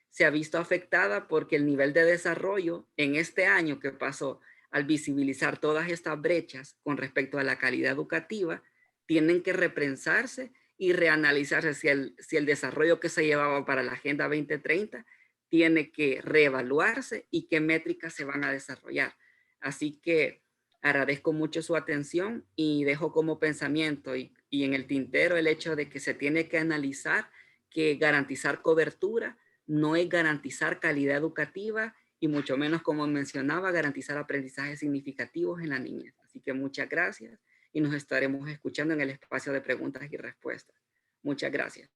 se ha visto afectada porque el nivel de desarrollo en este año que pasó, al visibilizar todas estas brechas con respecto a la calidad educativa, tienen que repensarse y reanalizarse si el desarrollo que se llevaba para la Agenda 2030 tiene que reevaluarse y qué métricas se van a desarrollar. Así que agradezco mucho su atención y dejo como pensamiento y en el tintero el hecho de que se tiene que analizar que garantizar cobertura no es garantizar calidad educativa y mucho menos, como mencionaba, garantizar aprendizajes significativos en la niñez. Así que muchas gracias y nos estaremos escuchando en el espacio de preguntas y respuestas. Muchas gracias.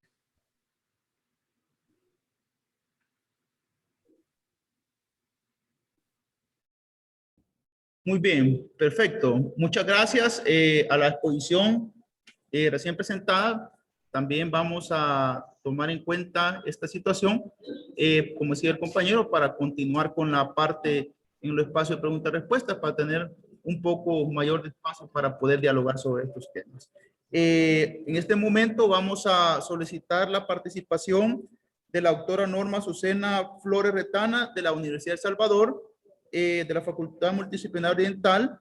Muy bien, perfecto. Muchas gracias a la exposición recién presentada. También vamos a tomar en cuenta esta situación, como decía el compañero, para continuar con la parte en el espacio de preguntas y respuestas, para tener un poco mayor de espacio para poder dialogar sobre estos temas. En este momento vamos a solicitar la participación de la doctora Norma Azucena Flores Retana de la Universidad de El Salvador, de la Facultad Multidisciplinar Oriental,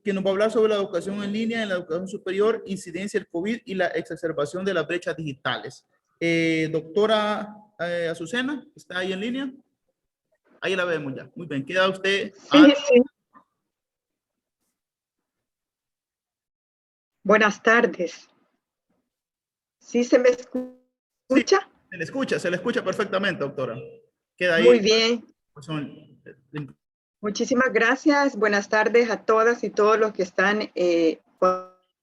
que nos va a hablar sobre la educación en línea en la educación superior, incidencia del COVID y la exacerbación de las brechas digitales. Doctora Azucena, ¿está ahí en línea? Ahí la vemos ya. Muy bien, queda usted. Sí, sí. Buenas tardes. ¿Sí se me escucha? Se le escucha perfectamente, doctora. Queda ahí. Muy bien. Muchísimas gracias. Buenas tardes a todas y todos los que están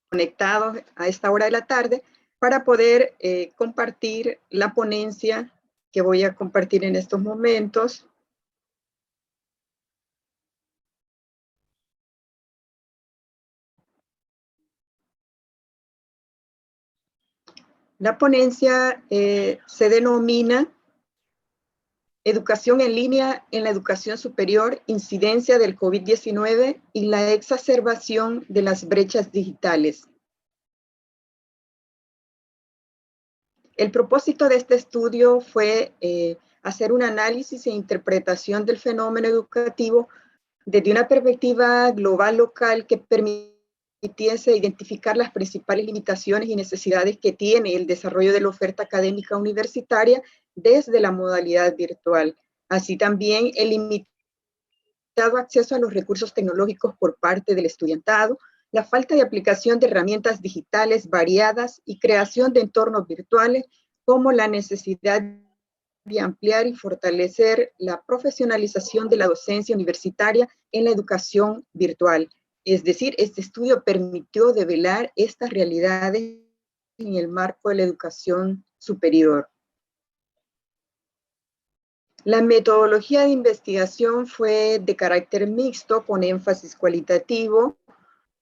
conectados a esta hora de la tarde para poder compartir la ponencia que voy a compartir en estos momentos. La ponencia se denomina Educación en línea en la educación superior, incidencia del COVID-19 y la exacerbación de las brechas digitales. El propósito de este estudio fue hacer un análisis e interpretación del fenómeno educativo desde una perspectiva global local que permitiese identificar las principales limitaciones y necesidades que tiene el desarrollo de la oferta académica universitaria desde la modalidad virtual. Así también el limitado acceso a los recursos tecnológicos por parte del estudiantado, la falta de aplicación de herramientas digitales variadas y creación de entornos virtuales, como la necesidad de ampliar y fortalecer la profesionalización de la docencia universitaria en la educación virtual. Es decir, este estudio permitió develar estas realidades en el marco de la educación superior. La metodología de investigación fue de carácter mixto con énfasis cualitativo.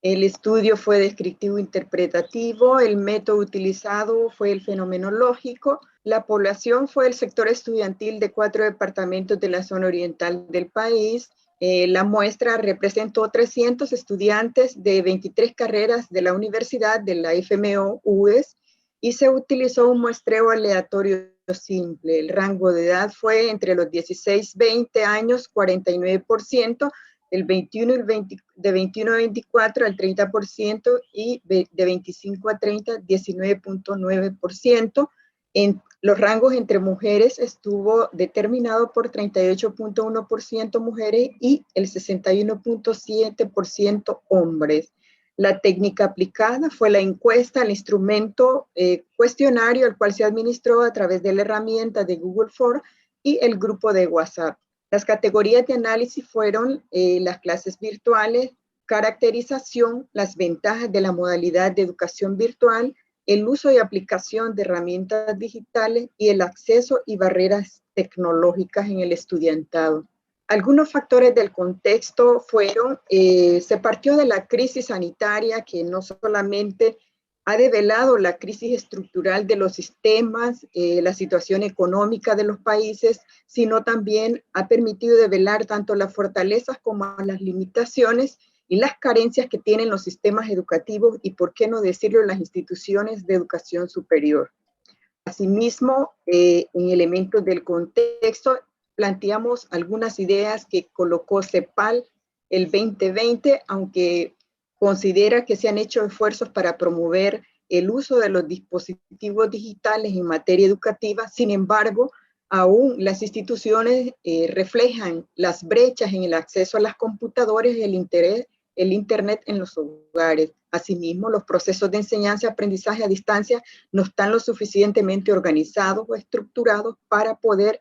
El estudio fue descriptivo-interpretativo, el método utilizado fue el fenomenológico, la población fue el sector estudiantil de 4 departamentos de la zona oriental del país. La muestra representó 300 estudiantes de 23 carreras de la universidad, de la FMO-UES, y se utilizó un muestreo aleatorio simple. El rango de edad fue entre los 16 y 20 años, 49%, de 21 a 24 al 30% y de 25 a 30, 19.9%. En los rangos entre mujeres estuvo determinado por 38.1% mujeres y el 61.7% hombres. La técnica aplicada fue la encuesta, el instrumento cuestionario, el cual se administró a través de la herramienta de Google Forms y el grupo de WhatsApp. Las categorías de análisis fueron las clases virtuales, caracterización, las ventajas de la modalidad de educación virtual, el uso y aplicación de herramientas digitales y el acceso y barreras tecnológicas en el estudiantado. Algunos factores del contexto fueron, se partió de la crisis sanitaria que no solamente ha develado la crisis estructural de los sistemas, la situación económica de los países, sino también ha permitido develar tanto las fortalezas como las limitaciones y las carencias que tienen los sistemas educativos y, por qué no decirlo, las instituciones de educación superior. Asimismo, en elementos del contexto, planteamos algunas ideas que colocó CEPAL el 2020, aunque considera que se han hecho esfuerzos para promover el uso de los dispositivos digitales en materia educativa. Sin embargo, aún las instituciones reflejan las brechas en el acceso a las computadoras y el Internet en los hogares. Asimismo, los procesos de enseñanza y aprendizaje a distancia no están lo suficientemente organizados o estructurados para poder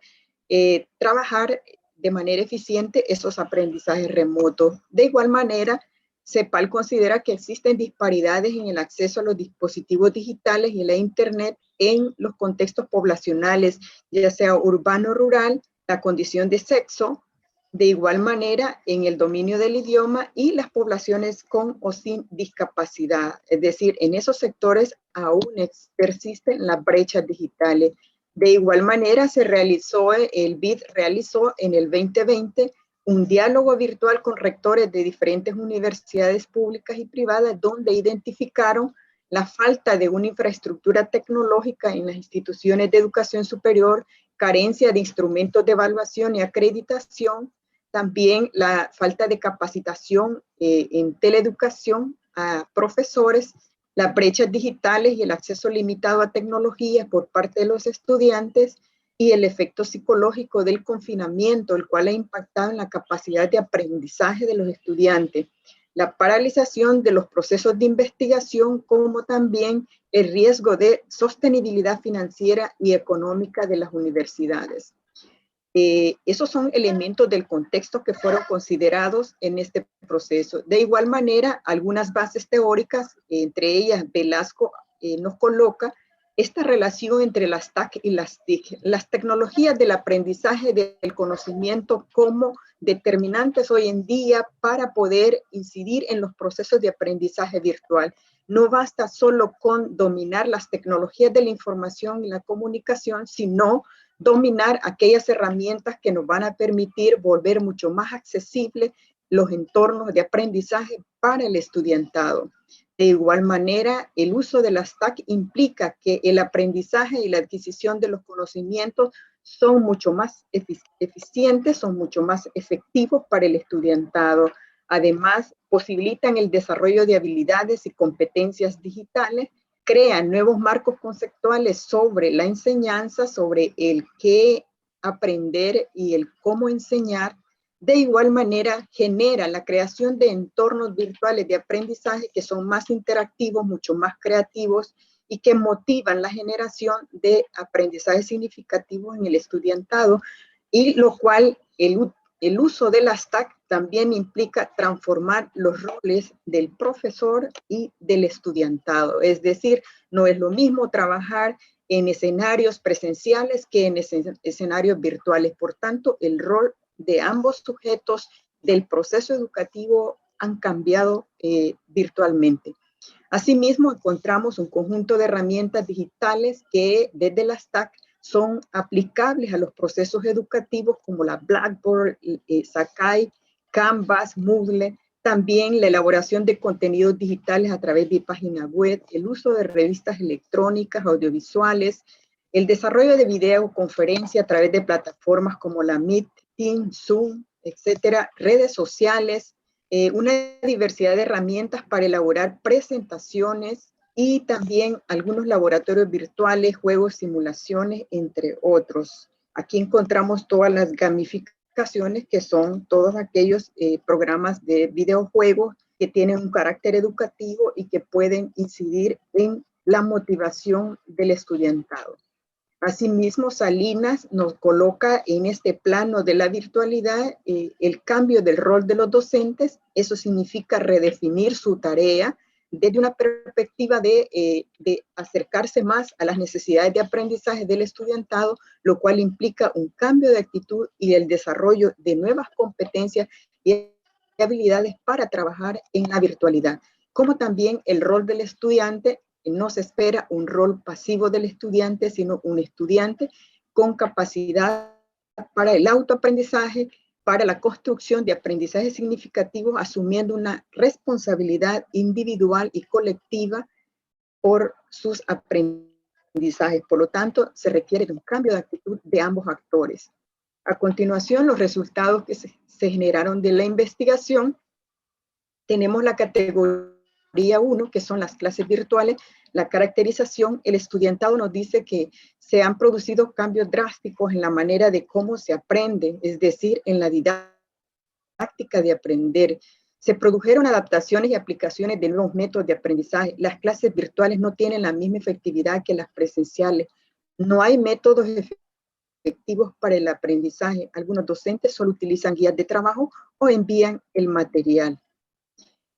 trabajar de manera eficiente esos aprendizajes remotos. De igual manera, CEPAL considera que existen disparidades en el acceso a los dispositivos digitales y la Internet en los contextos poblacionales, ya sea urbano o rural, la condición de sexo, De igual manera, en el dominio del idioma y las poblaciones con o sin discapacidad. Es decir, en esos sectores aún persisten las brechas digitales. De igual manera, el BID realizó en el 2020 un diálogo virtual con rectores de diferentes universidades públicas y privadas, donde identificaron la falta de una infraestructura tecnológica en las instituciones de educación superior, carencia de instrumentos de evaluación y acreditación, también la falta de capacitación en teleeducación a profesores, las brechas digitales y el acceso limitado a tecnologías por parte de los estudiantes y el efecto psicológico del confinamiento, el cual ha impactado en la capacidad de aprendizaje de los estudiantes, la paralización de los procesos de investigación, como también el riesgo de sostenibilidad financiera y económica de las universidades. Esos son elementos del contexto que fueron considerados en este proceso. De igual manera, algunas bases teóricas, entre ellas Velasco nos coloca esta relación entre las TAC y las TIC, las tecnologías del aprendizaje del conocimiento como determinantes hoy en día para poder incidir en los procesos de aprendizaje virtual. No basta solo con dominar las tecnologías de la información y la comunicación, sino dominar aquellas herramientas que nos van a permitir volver mucho más accesibles los entornos de aprendizaje para el estudiantado. De igual manera, el uso de las TAC implica que el aprendizaje y la adquisición de los conocimientos son mucho más eficientes, son mucho más efectivos para el estudiantado. Además, posibilitan el desarrollo de habilidades y competencias digitales, crean nuevos marcos conceptuales sobre la enseñanza, sobre el qué aprender y el cómo enseñar. De igual manera, genera la creación de entornos virtuales de aprendizaje que son más interactivos, mucho más creativos y que motivan la generación de aprendizaje significativo en el estudiantado, y lo cual el uso de las TAC también implica transformar los roles del profesor y del estudiantado. Es decir, no es lo mismo trabajar en escenarios presenciales que en escenarios virtuales. Por tanto, el rol de ambos sujetos del proceso educativo han cambiado virtualmente. Asimismo, encontramos un conjunto de herramientas digitales que desde las TAC son aplicables a los procesos educativos como la Blackboard, Sakai, Canvas, Moodle, también la elaboración de contenidos digitales a través de páginas web, el uso de revistas electrónicas, audiovisuales, el desarrollo de videoconferencia a través de plataformas como la Meet, Teams, Zoom, etcétera, redes sociales, una diversidad de herramientas para elaborar presentaciones y también algunos laboratorios virtuales, juegos, simulaciones, entre otros. Aquí encontramos todas las gamificaciones, que son todos aquellos programas de videojuegos que tienen un carácter educativo y que pueden incidir en la motivación del estudiantado. Asimismo, Salinas nos coloca en este plano de la virtualidad el cambio del rol de los docentes. Eso significa redefinir su tarea desde una perspectiva de acercarse más a las necesidades de aprendizaje del estudiantado, lo cual implica un cambio de actitud y el desarrollo de nuevas competencias y habilidades para trabajar en la virtualidad, como también el rol del estudiante. No se espera un rol pasivo del estudiante, sino un estudiante con capacidad para el autoaprendizaje, para la construcción de aprendizaje significativo, asumiendo una responsabilidad individual y colectiva por sus aprendizajes. Por lo tanto, se requiere de un cambio de actitud de ambos actores. A continuación, los resultados que se generaron de la investigación. Tenemos la categoría 1, que son las clases virtuales. La caracterización, el estudiantado nos dice que se han producido cambios drásticos en la manera de cómo se aprende, es decir, en la didáctica de aprender. Se produjeron adaptaciones y aplicaciones de nuevos métodos de aprendizaje. Las clases virtuales no tienen la misma efectividad que las presenciales. No hay métodos efectivos para el aprendizaje. Algunos docentes solo utilizan guías de trabajo o envían el material.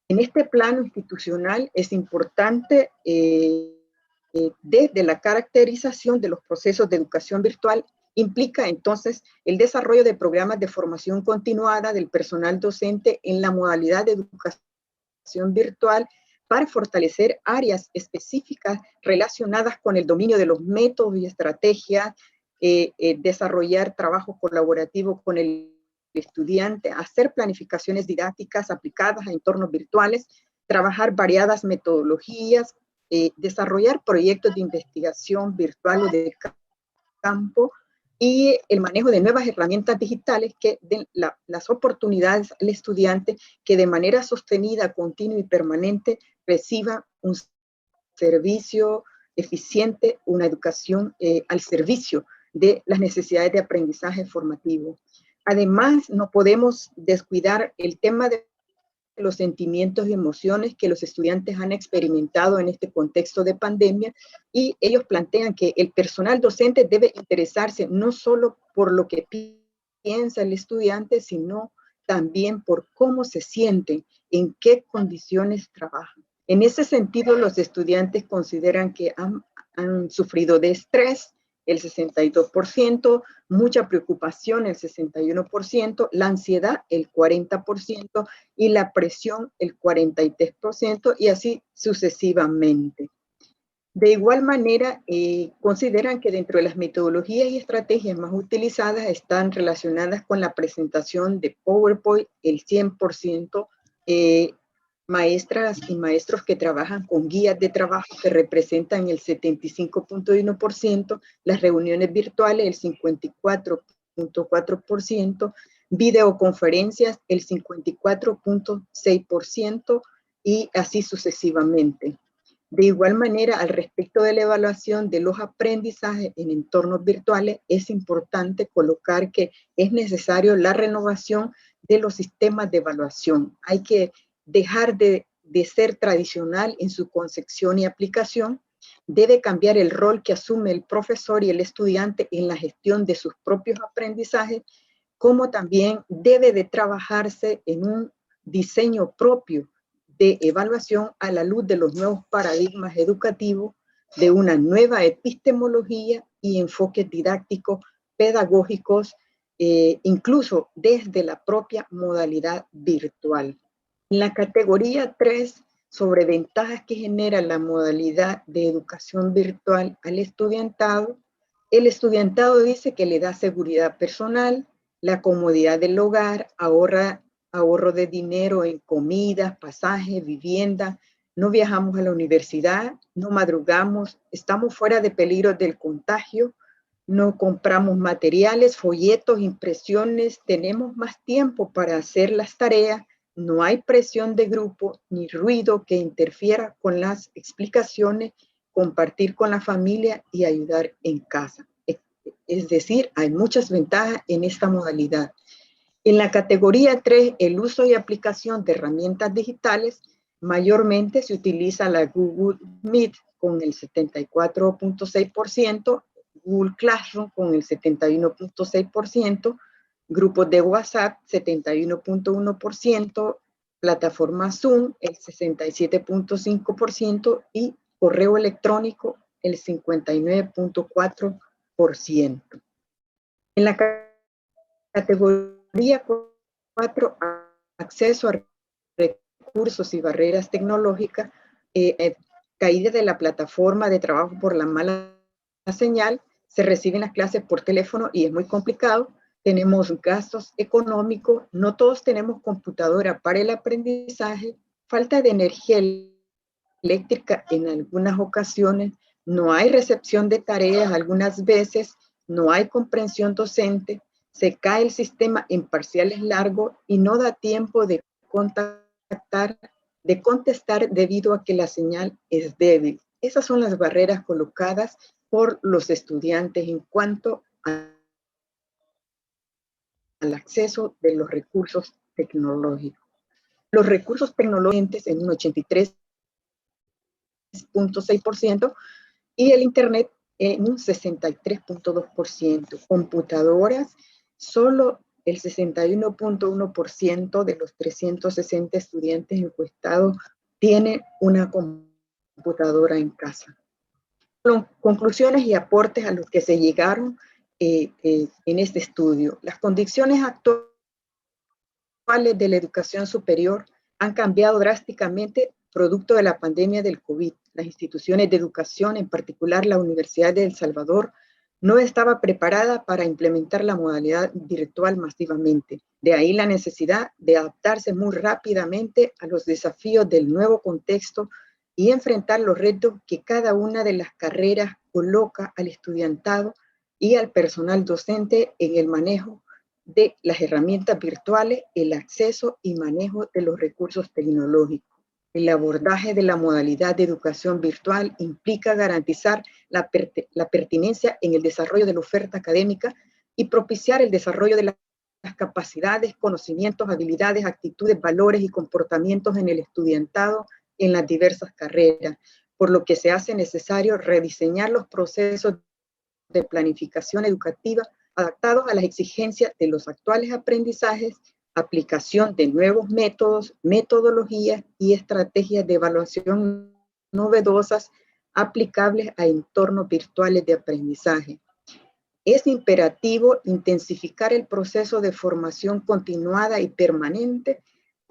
En este plano institucional es importante, desde la caracterización de los procesos de educación virtual, Implica entonces el desarrollo de programas de formación continuada del personal docente en la modalidad de educación virtual para fortalecer áreas específicas relacionadas con el dominio de los métodos y estrategias, desarrollar trabajo colaborativo con el estudiante, hacer planificaciones didácticas aplicadas a entornos virtuales, trabajar variadas metodologías, desarrollar proyectos de investigación virtual o de campo, y el manejo de nuevas herramientas digitales que den las oportunidades al estudiante que de manera sostenida, continua y permanente reciba un servicio eficiente, una educación al servicio de las necesidades de aprendizaje formativo. Además, no podemos descuidar el tema de los sentimientos y emociones que los estudiantes han experimentado en este contexto de pandemia, y ellos plantean que el personal docente debe interesarse no solo por lo que piensa el estudiante, sino también por cómo se sienten, en qué condiciones trabajan. En ese sentido, los estudiantes consideran que han sufrido de estrés, el 62%, mucha preocupación, el 61%, la ansiedad, el 40%, y la presión, el 43%, y así sucesivamente. De igual manera, consideran que dentro de las metodologías y estrategias más utilizadas están relacionadas con la presentación de PowerPoint, el 100%, maestras y maestros que trabajan con guías de trabajo que representan el 75.1%, las reuniones virtuales el 54.4%, videoconferencias el 54.6%, y así sucesivamente. De igual manera, al respecto de la evaluación de los aprendizajes en entornos virtuales, es importante colocar que es necesario la renovación de los sistemas de evaluación. Hay que dejar de ser tradicional en su concepción y aplicación. Debe cambiar el rol que asume el profesor y el estudiante en la gestión de sus propios aprendizajes, como también debe de trabajarse en un diseño propio de evaluación a la luz de los nuevos paradigmas educativos, de una nueva epistemología y enfoques didácticos, pedagógicos, incluso desde la propia modalidad virtual. En la categoría 3, sobre ventajas que genera la modalidad de educación virtual al estudiantado, el estudiantado dice que le da seguridad personal, la comodidad del hogar, ahorro de dinero en comidas, pasajes, vivienda, no viajamos a la universidad, no madrugamos, estamos fuera de peligro del contagio, no compramos materiales, folletos, impresiones, tenemos más tiempo para hacer las tareas, no hay presión de grupo ni ruido que interfiera con las explicaciones, compartir con la familia y ayudar en casa. Es decir, hay muchas ventajas en esta modalidad. En la categoría 3, el uso y aplicación de herramientas digitales, mayormente se utiliza la Google Meet con el 74.6%, Google Classroom con el 71.6%, grupos de WhatsApp 71.1%, plataforma Zoom el 67.5% y correo electrónico el 59.4%. En la categoría 4, acceso a recursos y barreras tecnológicas, caída de la plataforma de trabajo por la mala señal, se reciben las clases por teléfono y es muy complicado, tenemos gastos económicos, no todos tenemos computadora para el aprendizaje, falta de energía eléctrica en algunas ocasiones, no hay recepción de tareas algunas veces, no hay comprensión docente, se cae el sistema en parciales largos y no da tiempo de contestar debido a que la señal es débil. Esas son las barreras colocadas por los estudiantes en cuanto al acceso de los recursos tecnológicos. Los recursos tecnológicos en un 83.6% y el Internet en un 63.2%. Computadoras, solo el 61.1% de los 360 estudiantes encuestados tiene una computadora en casa. Conclusiones y aportes a los que se llegaron en este estudio. Las condiciones actuales de la educación superior han cambiado drásticamente producto de la pandemia del COVID. Las instituciones de educación, en particular la Universidad de El Salvador, no estaba preparada para implementar la modalidad virtual masivamente. De ahí la necesidad de adaptarse muy rápidamente a los desafíos del nuevo contexto y enfrentar los retos que cada una de las carreras coloca al estudiantado y al personal docente en el manejo de las herramientas virtuales, el acceso y manejo de los recursos tecnológicos. El abordaje de la modalidad de educación virtual implica garantizar la pertinencia en el desarrollo de la oferta académica y propiciar el desarrollo de las capacidades, conocimientos, habilidades, actitudes, valores y comportamientos en el estudiantado en las diversas carreras, por lo que se hace necesario rediseñar los procesos de planificación educativa adaptados a las exigencias de los actuales aprendizajes, aplicación de nuevos métodos, metodologías y estrategias de evaluación novedosas aplicables a entornos virtuales de aprendizaje. Es imperativo intensificar el proceso de formación continuada y permanente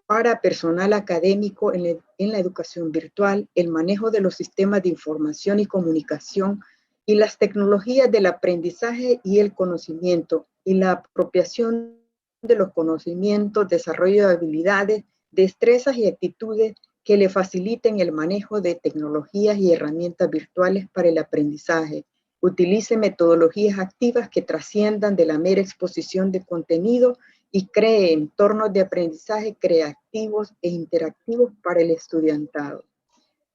para personal académico en la educación virtual, el manejo de los sistemas de información y comunicación y las tecnologías del aprendizaje y el conocimiento, y la apropiación de los conocimientos, desarrollo de habilidades, destrezas y actitudes que le faciliten el manejo de tecnologías y herramientas virtuales para el aprendizaje. Utilice metodologías activas que trasciendan de la mera exposición de contenido y cree entornos de aprendizaje creativos e interactivos para el estudiantado.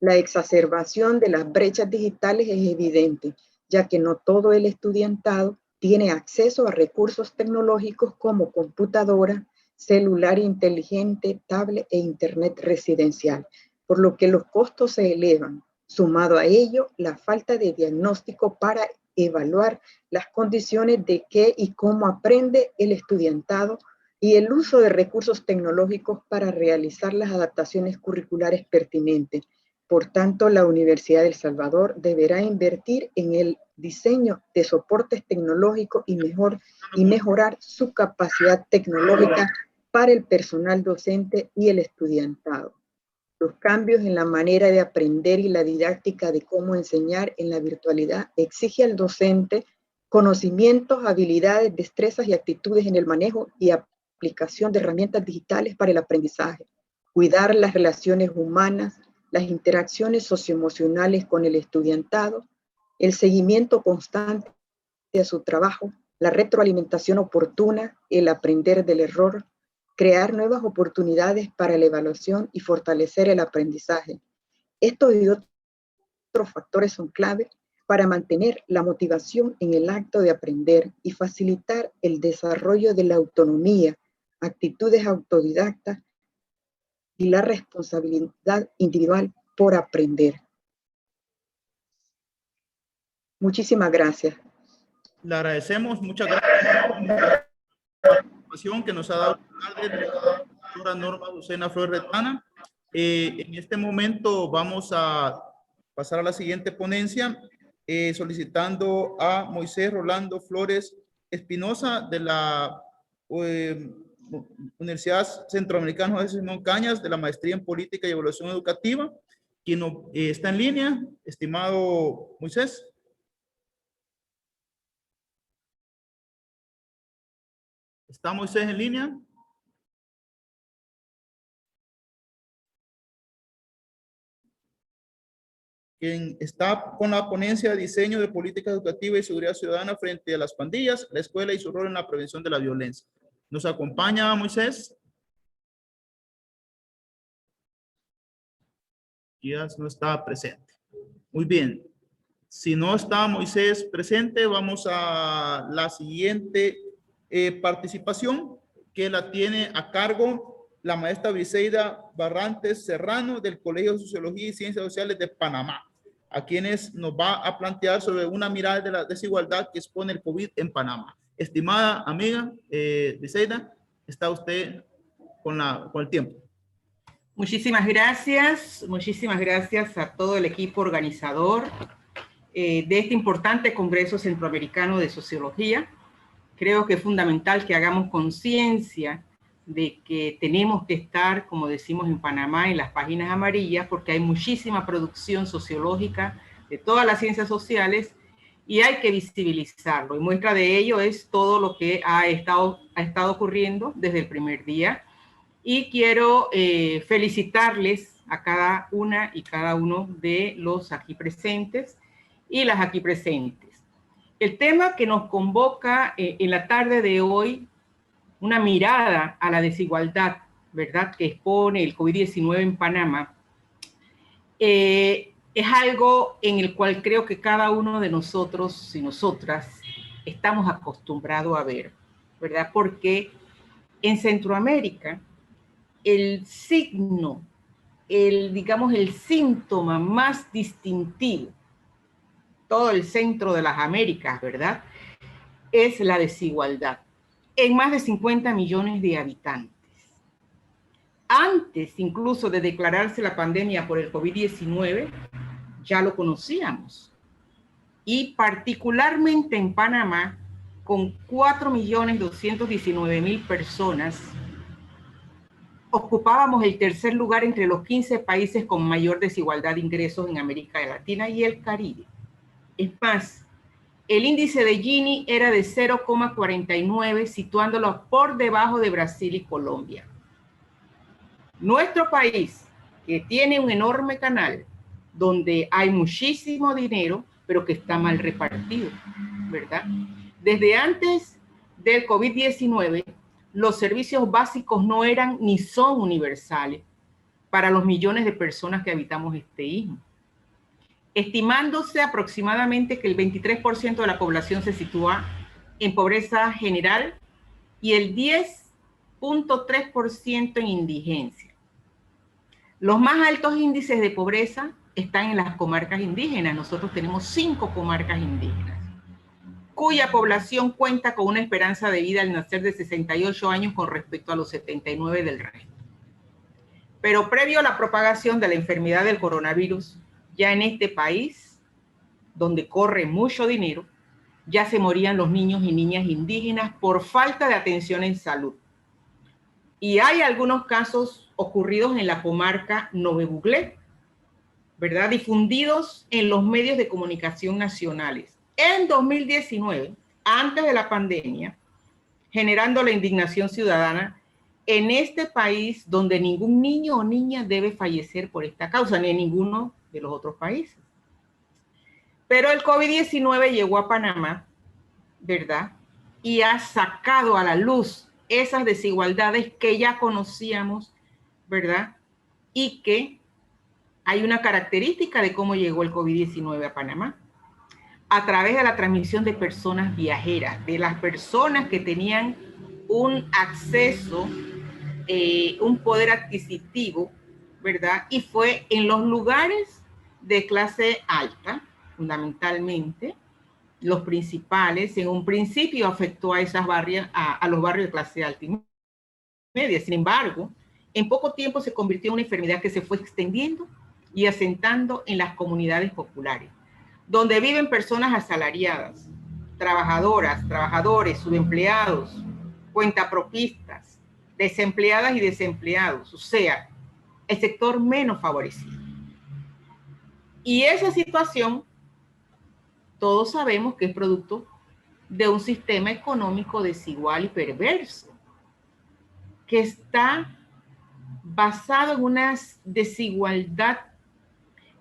La exacerbación de las brechas digitales es evidente, ya que no todo el estudiantado tiene acceso a recursos tecnológicos como computadora, celular inteligente, tablet e internet residencial, por lo que los costos se elevan. Sumado a ello, la falta de diagnóstico para evaluar las condiciones de qué y cómo aprende el estudiantado y el uso de recursos tecnológicos para realizar las adaptaciones curriculares pertinentes. Por tanto, la Universidad de El Salvador deberá invertir en el diseño de soportes tecnológicos y mejorar su capacidad tecnológica para el personal docente y el estudiantado. Los cambios en la manera de aprender y la didáctica de cómo enseñar en la virtualidad exige al docente conocimientos, habilidades, destrezas y actitudes en el manejo y aplicación de herramientas digitales para el aprendizaje, cuidar las relaciones humanas, las interacciones socioemocionales con el estudiantado, el seguimiento constante de su trabajo, la retroalimentación oportuna, el aprender del error, crear nuevas oportunidades para la evaluación y fortalecer el aprendizaje. Estos y otros factores son clave para mantener la motivación en el acto de aprender y facilitar el desarrollo de la autonomía, actitudes autodidactas y la responsabilidad individual por aprender. Muchísimas gracias. Le agradecemos, muchas gracias por la información que nos ha dado la doctora Norma Lucena Flores Retana. En este momento vamos a pasar a la siguiente ponencia, solicitando a Moisés Rolando Flores Espinosa de la Universidad Centroamericana José Simón Cañas, de la Maestría en Política y Evaluación Educativa, quien está en línea. Estimado Moisés. ¿Está Moisés en línea? Quien está con la ponencia de diseño de política educativa y seguridad ciudadana frente a las pandillas, la escuela y su rol en la prevención de la violencia. ¿Nos acompaña Moisés? Ya no está presente. Muy bien. Si no está Moisés presente, vamos a la siguiente participación, que la tiene a cargo la maestra Briseida Barrantes Serrano del Colegio de Sociología y Ciencias Sociales de Panamá, a quienes nos va a plantear sobre una mirada de la desigualdad que expone el COVID en Panamá. Estimada amiga Briseida, está usted con el tiempo. Muchísimas gracias a todo el equipo organizador de este importante Congreso Centroamericano de Sociología. Creo que es fundamental que hagamos conciencia de que tenemos que estar, como decimos en Panamá, en las páginas amarillas, porque hay muchísima producción sociológica de todas las ciencias sociales y hay que visibilizarlo. Y muestra de ello es todo lo que ha estado ocurriendo desde el primer día. Y quiero felicitarles a cada una y cada uno de los aquí presentes y las aquí presentes. El tema que nos convoca en la tarde de hoy, una mirada a la desigualdad, ¿verdad?, que expone el COVID-19 en Panamá, es algo en el cual creo que cada uno de nosotros y nosotras estamos acostumbrados a ver, ¿verdad? Porque en Centroamérica, el signo, digamos, el síntoma más distintivo, todo el centro de las Américas, ¿verdad?, es la desigualdad en más de 50 millones de habitantes. Antes incluso de declararse la pandemia por el COVID-19, ya lo conocíamos. Y particularmente en Panamá, con 4.219.000 personas, ocupábamos el tercer lugar entre los 15 países con mayor desigualdad de ingresos en América Latina y el Caribe. Es más, el índice de Gini era de 0,49, situándolo por debajo de Brasil y Colombia. Nuestro país, que tiene un enorme canal, donde hay muchísimo dinero, pero que está mal repartido, ¿verdad? Desde antes del COVID-19, los servicios básicos no eran ni son universales para los millones de personas que habitamos este istmo, estimándose aproximadamente que el 23% de la población se sitúa en pobreza general y el 10.3% en indigencia. Los más altos índices de pobreza están en las comarcas indígenas. Nosotros tenemos 5 comarcas indígenas, cuya población cuenta con una esperanza de vida al nacer de 68 años con respecto a los 79 del resto. Pero previo a la propagación de la enfermedad del coronavirus, ya en este país, donde corre mucho dinero, ya se morían los niños y niñas indígenas por falta de atención en salud. Y hay algunos casos ocurridos en la comarca Nove Buglé, ¿verdad?, difundidos en los medios de comunicación nacionales. En 2019, antes de la pandemia, generando la indignación ciudadana en este país donde ningún niño o niña debe fallecer por esta causa, ni en ninguno de los otros países. Pero el COVID-19 llegó a Panamá, ¿verdad?, y ha sacado a la luz esas desigualdades que ya conocíamos, ¿verdad?, y que hay una característica de cómo llegó el COVID-19 a Panamá, a través de la transmisión de personas viajeras, de las personas que tenían un acceso, un poder adquisitivo, ¿verdad? Y fue en los lugares de clase alta, fundamentalmente, los principales. En un principio afectó a esas barrios, a los barrios de clase alta y media. Sin embargo, en poco tiempo se convirtió en una enfermedad que se fue extendiendo y asentando en las comunidades populares, donde viven personas asalariadas, trabajadoras, trabajadores, subempleados, cuentapropistas, desempleadas y desempleados, o sea, el sector menos favorecido. Y esa situación, todos sabemos que es producto de un sistema económico desigual y perverso, que está basado en una desigualdad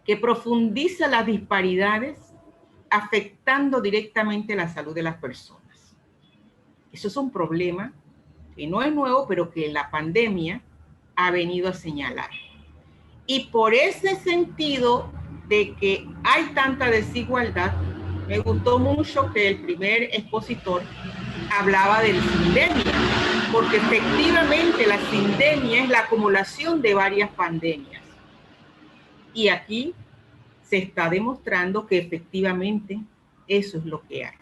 que profundiza las disparidades, afectando directamente la salud de las personas. Eso es un problema que no es nuevo, pero que la pandemia ha venido a señalar. Y por ese sentido de que hay tanta desigualdad, me gustó mucho que el primer expositor hablaba de la sindemia, porque efectivamente la sindemia es la acumulación de varias pandemias. Y aquí se está demostrando que efectivamente eso es lo que hay.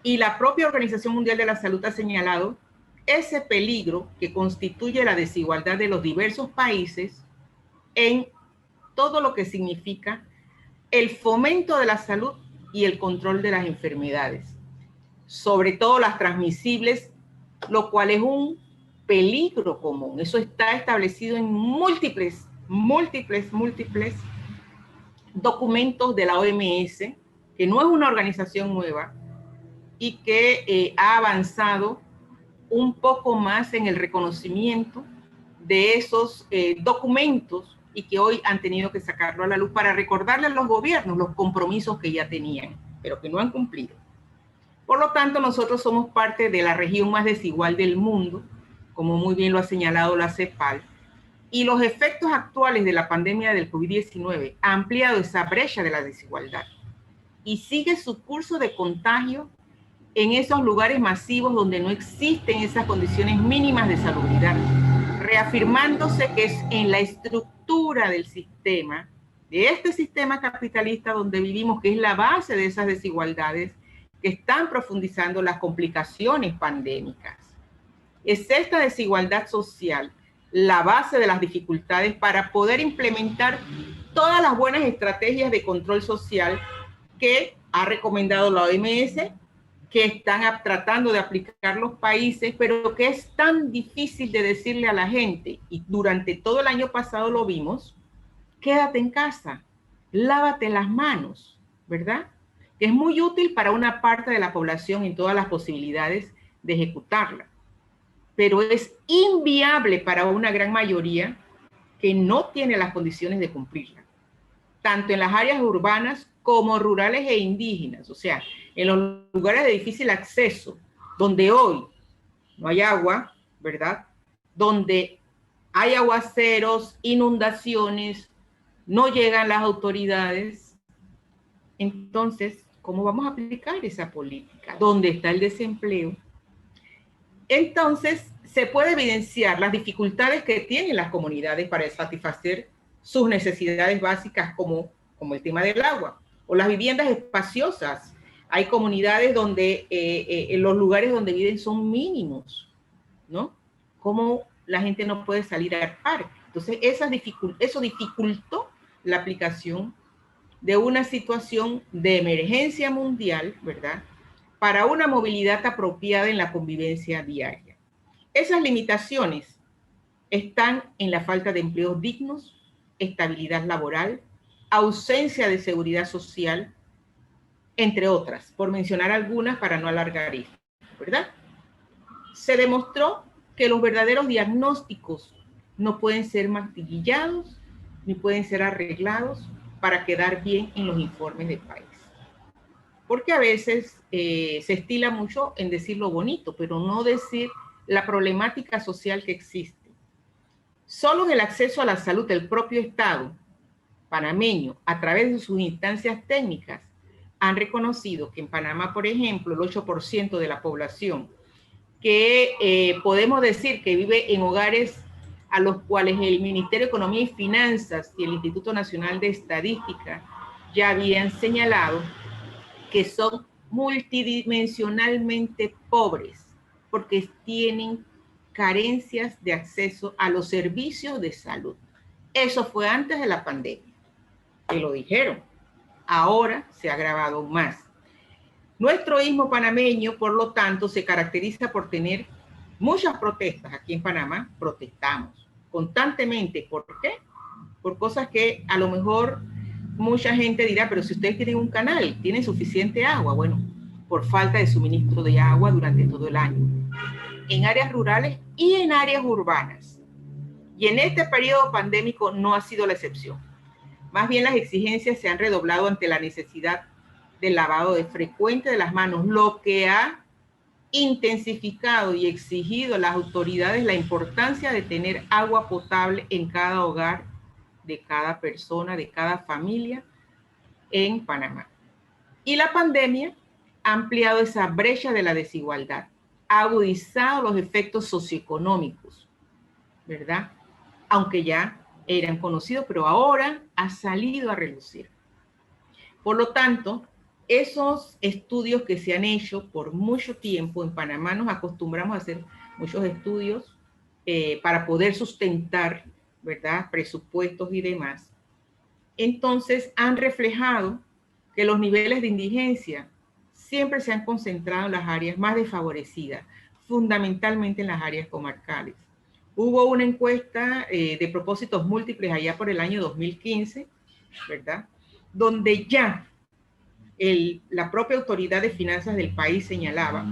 Y la propia Organización Mundial de la Salud ha señalado ese peligro que constituye la desigualdad de los diversos países en todo lo que significa el fomento de la salud y el control de las enfermedades, sobre todo las transmisibles, lo cual es un peligro común. Eso está establecido en múltiples documentos de la OMS, que no es una organización nueva y que ha avanzado un poco más en el reconocimiento de esos documentos y que hoy han tenido que sacarlo a la luz para recordarle a los gobiernos los compromisos que ya tenían, pero que no han cumplido. Por lo tanto, nosotros somos parte de la región más desigual del mundo, como muy bien lo ha señalado la CEPAL, y los efectos actuales de la pandemia del COVID-19 ha ampliado esa brecha de la desigualdad y sigue su curso de contagio en esos lugares masivos donde no existen esas condiciones mínimas de salubridad, reafirmándose que es en la estructura del sistema, de este sistema capitalista donde vivimos, que es la base de esas desigualdades, que están profundizando las complicaciones pandémicas. Es esta desigualdad social la base de las dificultades para poder implementar todas las buenas estrategias de control social que ha recomendado la OMS, que están tratando de aplicar los países, pero que es tan difícil de decirle a la gente, y durante todo el año pasado lo vimos, quédate en casa, lávate las manos, ¿verdad? Que es muy útil para una parte de la población en todas las posibilidades de ejecutarla, pero es inviable para una gran mayoría que no tiene las condiciones de cumplirla, tanto en las áreas urbanas como rurales e indígenas, o sea, en los lugares de difícil acceso, donde hoy no hay agua, ¿verdad? Donde hay aguaceros, inundaciones, no llegan las autoridades. Entonces, ¿cómo vamos a aplicar esa política? ¿Dónde está el desempleo? Entonces, se puede evidenciar las dificultades que tienen las comunidades para satisfacer sus necesidades básicas como el tema del agua o las viviendas espaciosas. Hay comunidades donde los lugares donde viven son mínimos, ¿no? Como la gente no puede salir al parque. Entonces, eso dificultó la aplicación de una situación de emergencia mundial, ¿verdad?, para una movilidad apropiada en la convivencia diaria. Esas limitaciones están en la falta de empleos dignos, estabilidad laboral, ausencia de seguridad social, entre otras, por mencionar algunas para no alargar esto, ¿verdad? Se demostró que los verdaderos diagnósticos no pueden ser martillados ni pueden ser arreglados para quedar bien en los informes de país. Porque a veces se estila mucho en decir lo bonito, pero no decir la problemática social que existe. Solo en el acceso a la salud del propio Estado panameño, a través de sus instancias técnicas, han reconocido que en Panamá, por ejemplo, el 8% de la población, que podemos decir que vive en hogares a los cuales el Ministerio de Economía y Finanzas y el Instituto Nacional de Estadística ya habían señalado que son multidimensionalmente pobres porque tienen carencias de acceso a los servicios de salud. Eso fue antes de la pandemia, que lo dijeron. Ahora se ha agravado más. Nuestro istmo panameño, por lo tanto, se caracteriza por tener muchas protestas. Aquí en Panamá protestamos constantemente. ¿Por qué? Por cosas que a lo mejor mucha gente dirá, pero si ustedes tienen un canal, tienen suficiente agua. Bueno, por falta de suministro de agua durante todo el año, en áreas rurales y en áreas urbanas. Y en este periodo pandémico no ha sido la excepción. Más bien las exigencias se han redoblado ante la necesidad del lavado frecuente de las manos, lo que ha intensificado y exigido a las autoridades la importancia de tener agua potable en cada hogar, de cada persona, de cada familia en Panamá. Y la pandemia ha ampliado esa brecha de la desigualdad, ha agudizado los efectos socioeconómicos, ¿verdad? Aunque ya eran conocidos, pero ahora ha salido a relucir. Por lo tanto, esos estudios que se han hecho por mucho tiempo en Panamá, nos acostumbramos a hacer muchos estudios para poder sustentar, ¿verdad?, presupuestos y demás. entonces han reflejado que los niveles de indigencia siempre se han concentrado en las áreas más desfavorecidas, fundamentalmente en las áreas comarcales. Hubo una encuesta de propósitos múltiples allá por el año 2015, ¿verdad? Donde ya la propia autoridad de finanzas del país señalaba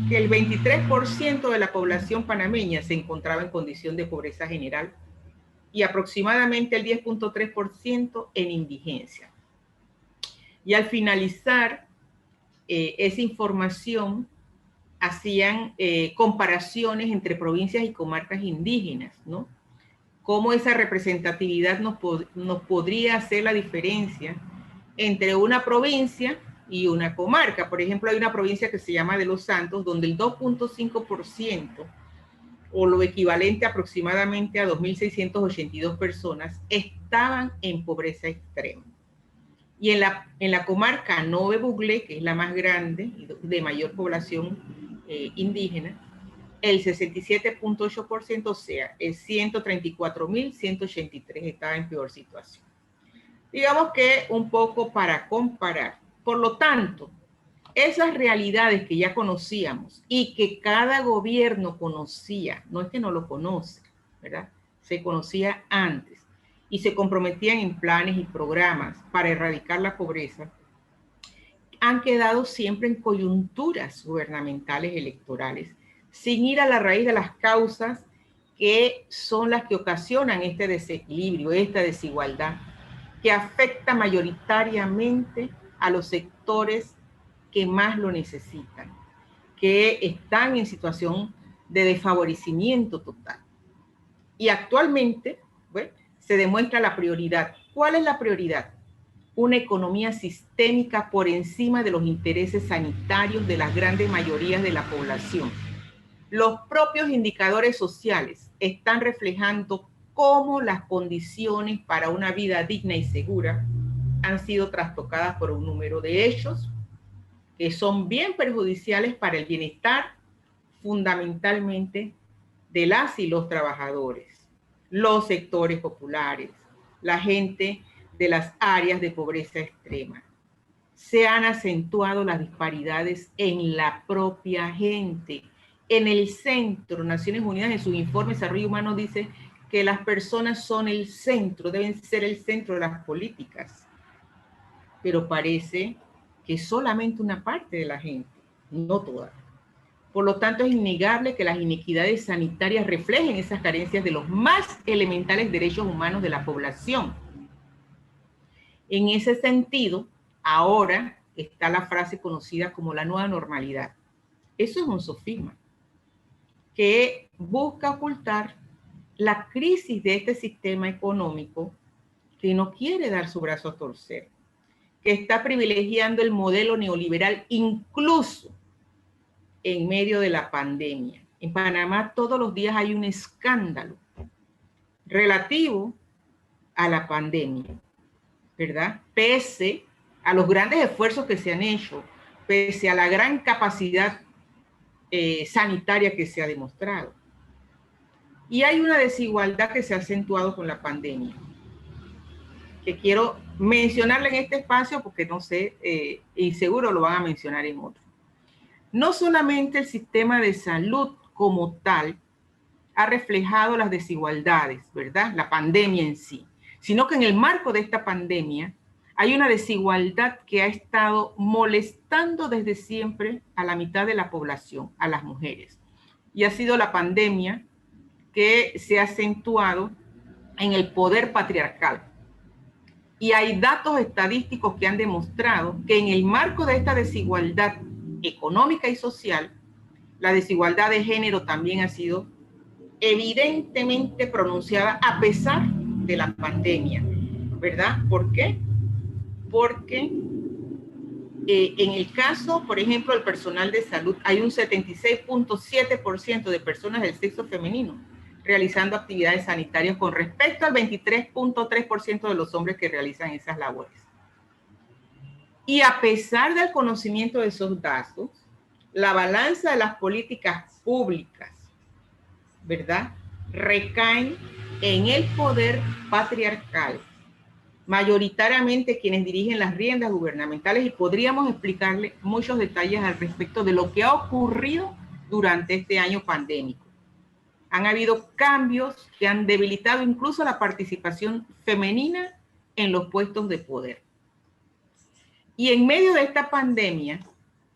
que el 23% de la población panameña se encontraba en condición de pobreza general y aproximadamente el 10.3% en indigencia. Y al finalizar esa información, hacían comparaciones entre provincias y comarcas indígenas, ¿no? Cómo esa representatividad nos podría hacer la diferencia entre una provincia y una comarca. Por ejemplo, hay una provincia que se llama de Los Santos, donde el 2.5%, o lo equivalente aproximadamente a 2.682 personas, estaban en pobreza extrema. Y en la comarca Nove Buglé, que es la más grande y de mayor población indígena, el 67.8%, o sea, el 134.183 estaba en peor situación. Digamos que un poco para comparar. Por lo tanto, esas realidades que ya conocíamos y que cada gobierno conocía, no es que no lo conoce, ¿verdad? Se conocía antes y se comprometían en planes y programas para erradicar la pobreza, han quedado siempre en coyunturas gubernamentales electorales, sin ir a la raíz de las causas que son las que ocasionan este desequilibrio, esta desigualdad, que afecta mayoritariamente a los sectores que más lo necesitan, que están en situación de desfavorecimiento total. Y actualmente, bueno, se demuestra la prioridad. ¿Cuál es la prioridad? Una economía sistémica por encima de los intereses sanitarios de las grandes mayorías de la población. Los propios indicadores sociales están reflejando cómo las condiciones para una vida digna y segura han sido trastocadas por un número de hechos que son bien perjudiciales para el bienestar fundamentalmente de las y los trabajadores, los sectores populares, la gente de las áreas de pobreza extrema. Se han acentuado las disparidades en la propia gente. En el centro, Naciones Unidas en su informe de desarrollo humano dice que las personas son el centro, deben ser el centro de las políticas. Pero parece que solamente una parte de la gente, no toda. Por lo tanto, es innegable que las inequidades sanitarias reflejen esas carencias de los más elementales derechos humanos de la población. En ese sentido, ahora está la frase conocida como la nueva normalidad. Eso es un sofisma que busca ocultar la crisis de este sistema económico que no quiere dar su brazo a torcer, que está privilegiando el modelo neoliberal incluso en medio de la pandemia. En Panamá todos los días hay un escándalo relativo a la pandemia, ¿verdad? Pese a los grandes esfuerzos que se han hecho, pese a la gran capacidad sanitaria que se ha demostrado. Y hay una desigualdad que se ha acentuado con la pandemia, que quiero mencionarla en este espacio porque no sé, y seguro lo van a mencionar en otro. No solamente el sistema de salud como tal ha reflejado las desigualdades, ¿verdad? La pandemia en sí, sino que en el marco de esta pandemia hay una desigualdad que ha estado molestando desde siempre a la mitad de la población, a las mujeres. Y ha sido la pandemia que se ha acentuado en el poder patriarcal. Y hay datos estadísticos que han demostrado que en el marco de esta desigualdad económica y social, la desigualdad de género también ha sido evidentemente pronunciada a pesar de la pandemia, ¿verdad? ¿Por qué? Porque en el caso, por ejemplo, del personal de salud, hay un 76.7% de personas del sexo femenino realizando actividades sanitarias con respecto al 23.3% de los hombres que realizan esas labores. Y a pesar del conocimiento de esos datos, la balanza de las políticas públicas, ¿verdad?, recaen en el poder patriarcal mayoritariamente quienes dirigen las riendas gubernamentales, y podríamos explicarle muchos detalles al respecto de lo que ha ocurrido durante este año pandémico. Han habido cambios que han debilitado incluso la participación femenina en los puestos de poder. Y en medio de esta pandemia,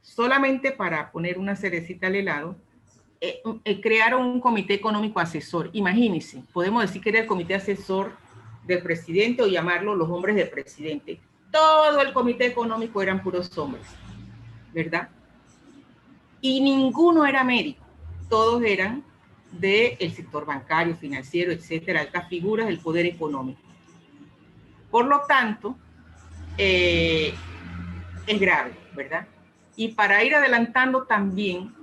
solamente para poner una cerecita al helado, crearon un comité económico asesor. Imagínense, podemos decir que era el comité asesor del presidente o llamarlo los hombres del presidente. Todo el comité económico eran puros hombres, ¿verdad? Y ninguno era médico, todos eran del sector bancario, financiero, etcétera, altas figuras del poder económico. Por lo tanto, es grave, ¿verdad? Y para ir adelantando también,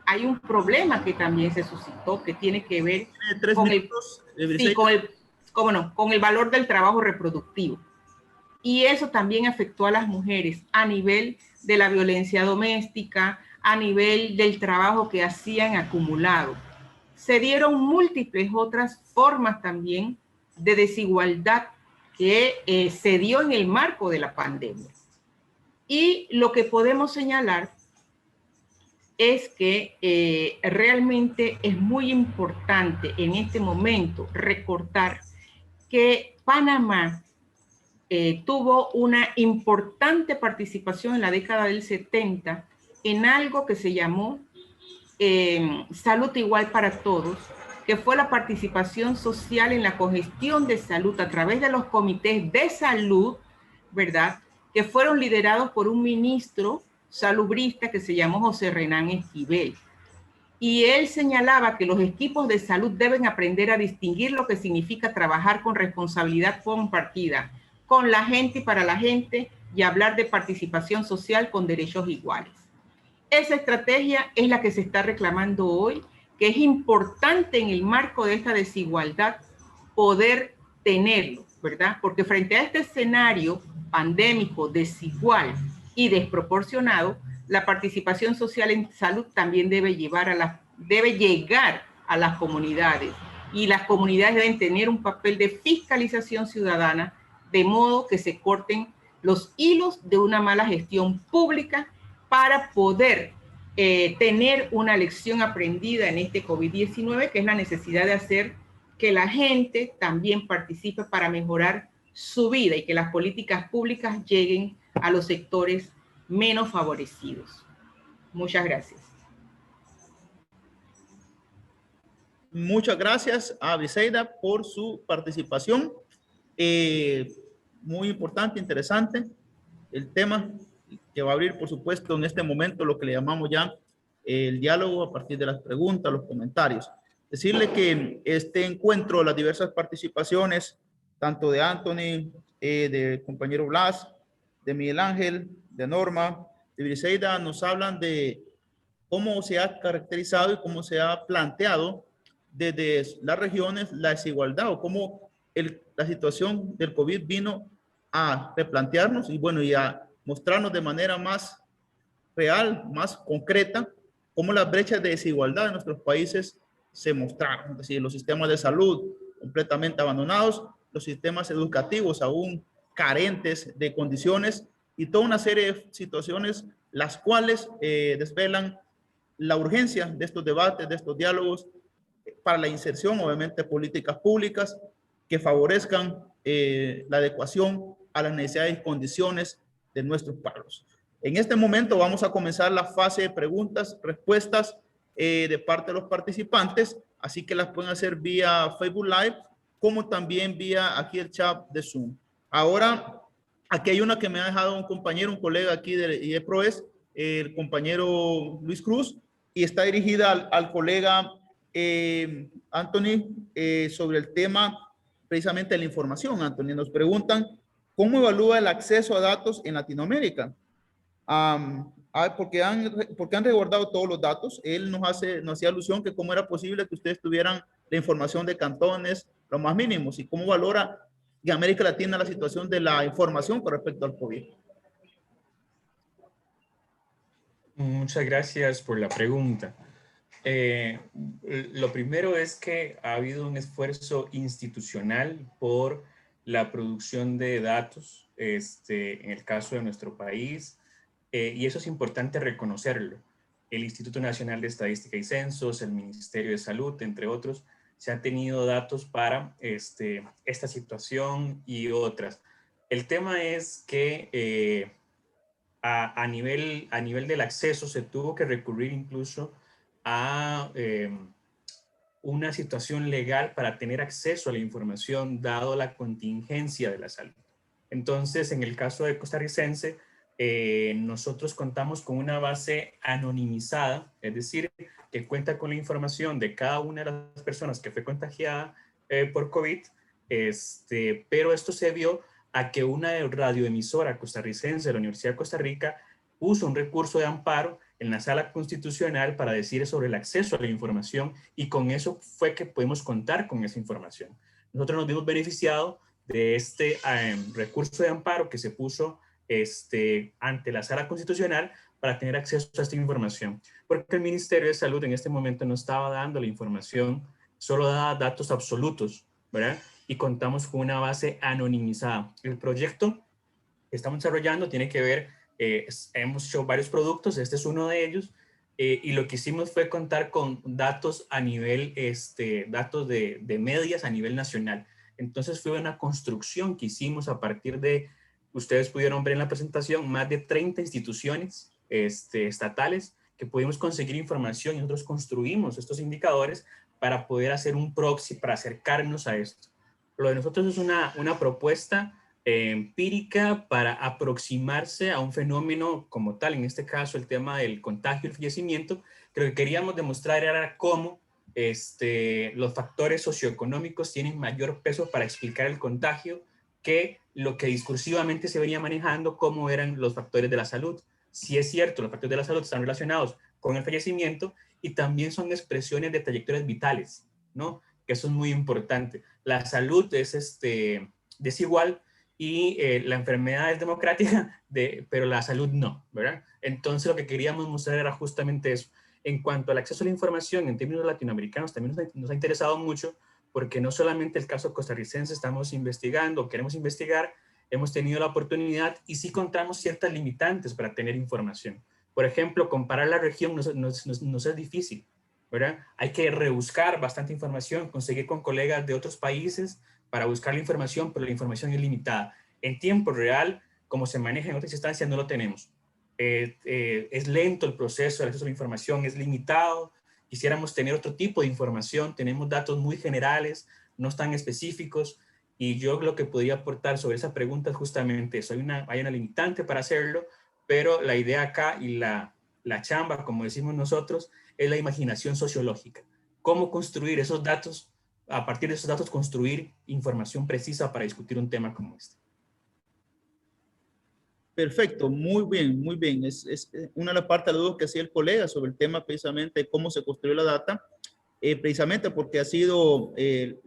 hay un problema que también se suscitó, que tiene que ver con el valor del trabajo reproductivo. Y eso también afectó a las mujeres a nivel de la violencia doméstica, a nivel del trabajo que hacían acumulado. Se dieron múltiples otras formas también de desigualdad que se dio en el marco de la pandemia. Y lo que podemos señalar es que realmente es muy importante en este momento recordar que Panamá tuvo una importante participación en la década del 70 en algo que se llamó Salud Igual para Todos, que fue la participación social en la cogestión de salud a través de los comités de salud, ¿verdad?, que fueron liderados por un ministro salubrista que se llamó José Renán Esquivel. Y él señalaba que los equipos de salud deben aprender a distinguir lo que significa trabajar con responsabilidad compartida, con la gente y para la gente, y hablar de participación social con derechos iguales. Esa estrategia es la que se está reclamando hoy, que es importante en el marco de esta desigualdad poder tenerlo, ¿verdad? Porque frente a este escenario pandémico, desigual y desproporcionado, la participación social en salud también debe llegar a las comunidades, y las comunidades deben tener un papel de fiscalización ciudadana, de modo que se corten los hilos de una mala gestión pública para poder tener una lección aprendida en este COVID-19, que es la necesidad de hacer que la gente también participe para mejorar su vida y que las políticas públicas lleguen a los sectores menos favorecidos. Muchas gracias. Muchas gracias a Briseida por su participación. Muy importante, interesante el tema que va a abrir, por supuesto, en este momento lo que le llamamos ya el diálogo a partir de las preguntas, los comentarios. Decirle que este encuentro, las diversas participaciones, tanto de Anthony, del compañero Blas, de Miguel Ángel, de Norma, de Briseida, nos hablan de cómo se ha caracterizado y cómo se ha planteado desde las regiones la desigualdad, o cómo la situación del COVID vino a replantearnos y bueno, y a mostrarnos de manera más real, más concreta, cómo las brechas de desigualdad en nuestros países se mostraron. Es decir, los sistemas de salud completamente abandonados, los sistemas educativos aún carentes de condiciones y toda una serie de situaciones las cuales desvelan la urgencia de estos debates, de estos diálogos para la inserción, obviamente, de políticas públicas que favorezcan la adecuación a las necesidades y condiciones de nuestros pueblos. En este momento vamos a comenzar la fase de preguntas, respuestas de parte de los participantes, así que las pueden hacer vía Facebook Live, como también vía aquí el chat de Zoom. Ahora, aquí hay una que me ha dejado un compañero, un colega aquí de IEPROES, el compañero Luis Cruz, y está dirigida al colega Anthony sobre el tema precisamente de la información. Anthony, nos preguntan, ¿cómo evalúa el acceso a datos en Latinoamérica? Porque han resguardado todos los datos. Él nos hacía alusión que cómo era posible que ustedes tuvieran la información de cantones, los más mínimos, y cómo valora en América Latina la situación de la información con respecto al COVID. Muchas gracias por la pregunta. Lo primero es que ha habido un esfuerzo institucional por la producción de datos, en el caso de nuestro país, y eso es importante reconocerlo. El Instituto Nacional de Estadística y Censos, el Ministerio de Salud, entre otros, se han tenido datos para esta situación y otras. El tema es que a nivel del acceso se tuvo que recurrir incluso a una situación legal para tener acceso a la información dado la contingencia de la salud. Entonces, en el caso de costarricense, nosotros contamos con una base anonimizada, es decir, que cuenta con la información de cada una de las personas que fue contagiada por COVID, pero esto se vio a que una radioemisora costarricense de la Universidad de Costa Rica puso un recurso de amparo en la Sala Constitucional para decir sobre el acceso a la información, y con eso fue que pudimos contar con esa información. Nosotros nos vimos beneficiados de este recurso de amparo que se puso ante la Sala Constitucional para tener acceso a esta información, porque el Ministerio de Salud en este momento no estaba dando la información, solo daba datos absolutos, ¿verdad? Y contamos con una base anonimizada. El proyecto que estamos desarrollando tiene que ver, hemos hecho varios productos, este es uno de ellos, y lo que hicimos fue contar con datos a nivel, datos de medias a nivel nacional. Entonces fue una construcción que hicimos a partir de, ustedes pudieron ver en la presentación, más de 30 instituciones estatales que pudimos conseguir información, y nosotros construimos estos indicadores para poder hacer un proxy, para acercarnos a esto. Lo de nosotros es una propuesta empírica para aproximarse a un fenómeno como tal, en este caso el tema del contagio y el fallecimiento, que lo que queríamos demostrar era cómo los factores socioeconómicos tienen mayor peso para explicar el contagio que lo que discursivamente se venía manejando como eran los factores de la salud. Sí es cierto, los factores de la salud están relacionados con el fallecimiento y también son expresiones de trayectorias vitales, ¿no? Que eso es muy importante. La salud es desigual y la enfermedad es democrática, pero la salud no, ¿verdad? Entonces lo que queríamos mostrar era justamente eso. En cuanto al acceso a la información en términos latinoamericanos, también nos ha interesado mucho, porque no solamente el caso costarricense estamos investigando, queremos investigar, hemos tenido la oportunidad y sí contamos ciertas limitantes para tener información. Por ejemplo, comparar la región nos es difícil, ¿verdad? Hay que rebuscar bastante información, conseguir con colegas de otros países para buscar la información, pero la información es limitada. En tiempo real, como se maneja en otras instancias, no lo tenemos. Es lento el proceso de acceso a la información, es limitado. Quisiéramos tener otro tipo de información, tenemos datos muy generales, no tan específicos, y yo lo que podría aportar sobre esa pregunta es justamente eso. Hay una limitante para hacerlo, pero la idea acá y la chamba, como decimos nosotros, es la imaginación sociológica. Cómo construir esos datos, a partir de esos datos construir información precisa para discutir un tema como este. Perfecto, muy bien, muy bien. Es una de las partes de la duda que hacía el colega sobre el tema precisamente de cómo se construyó la data, precisamente porque ha sido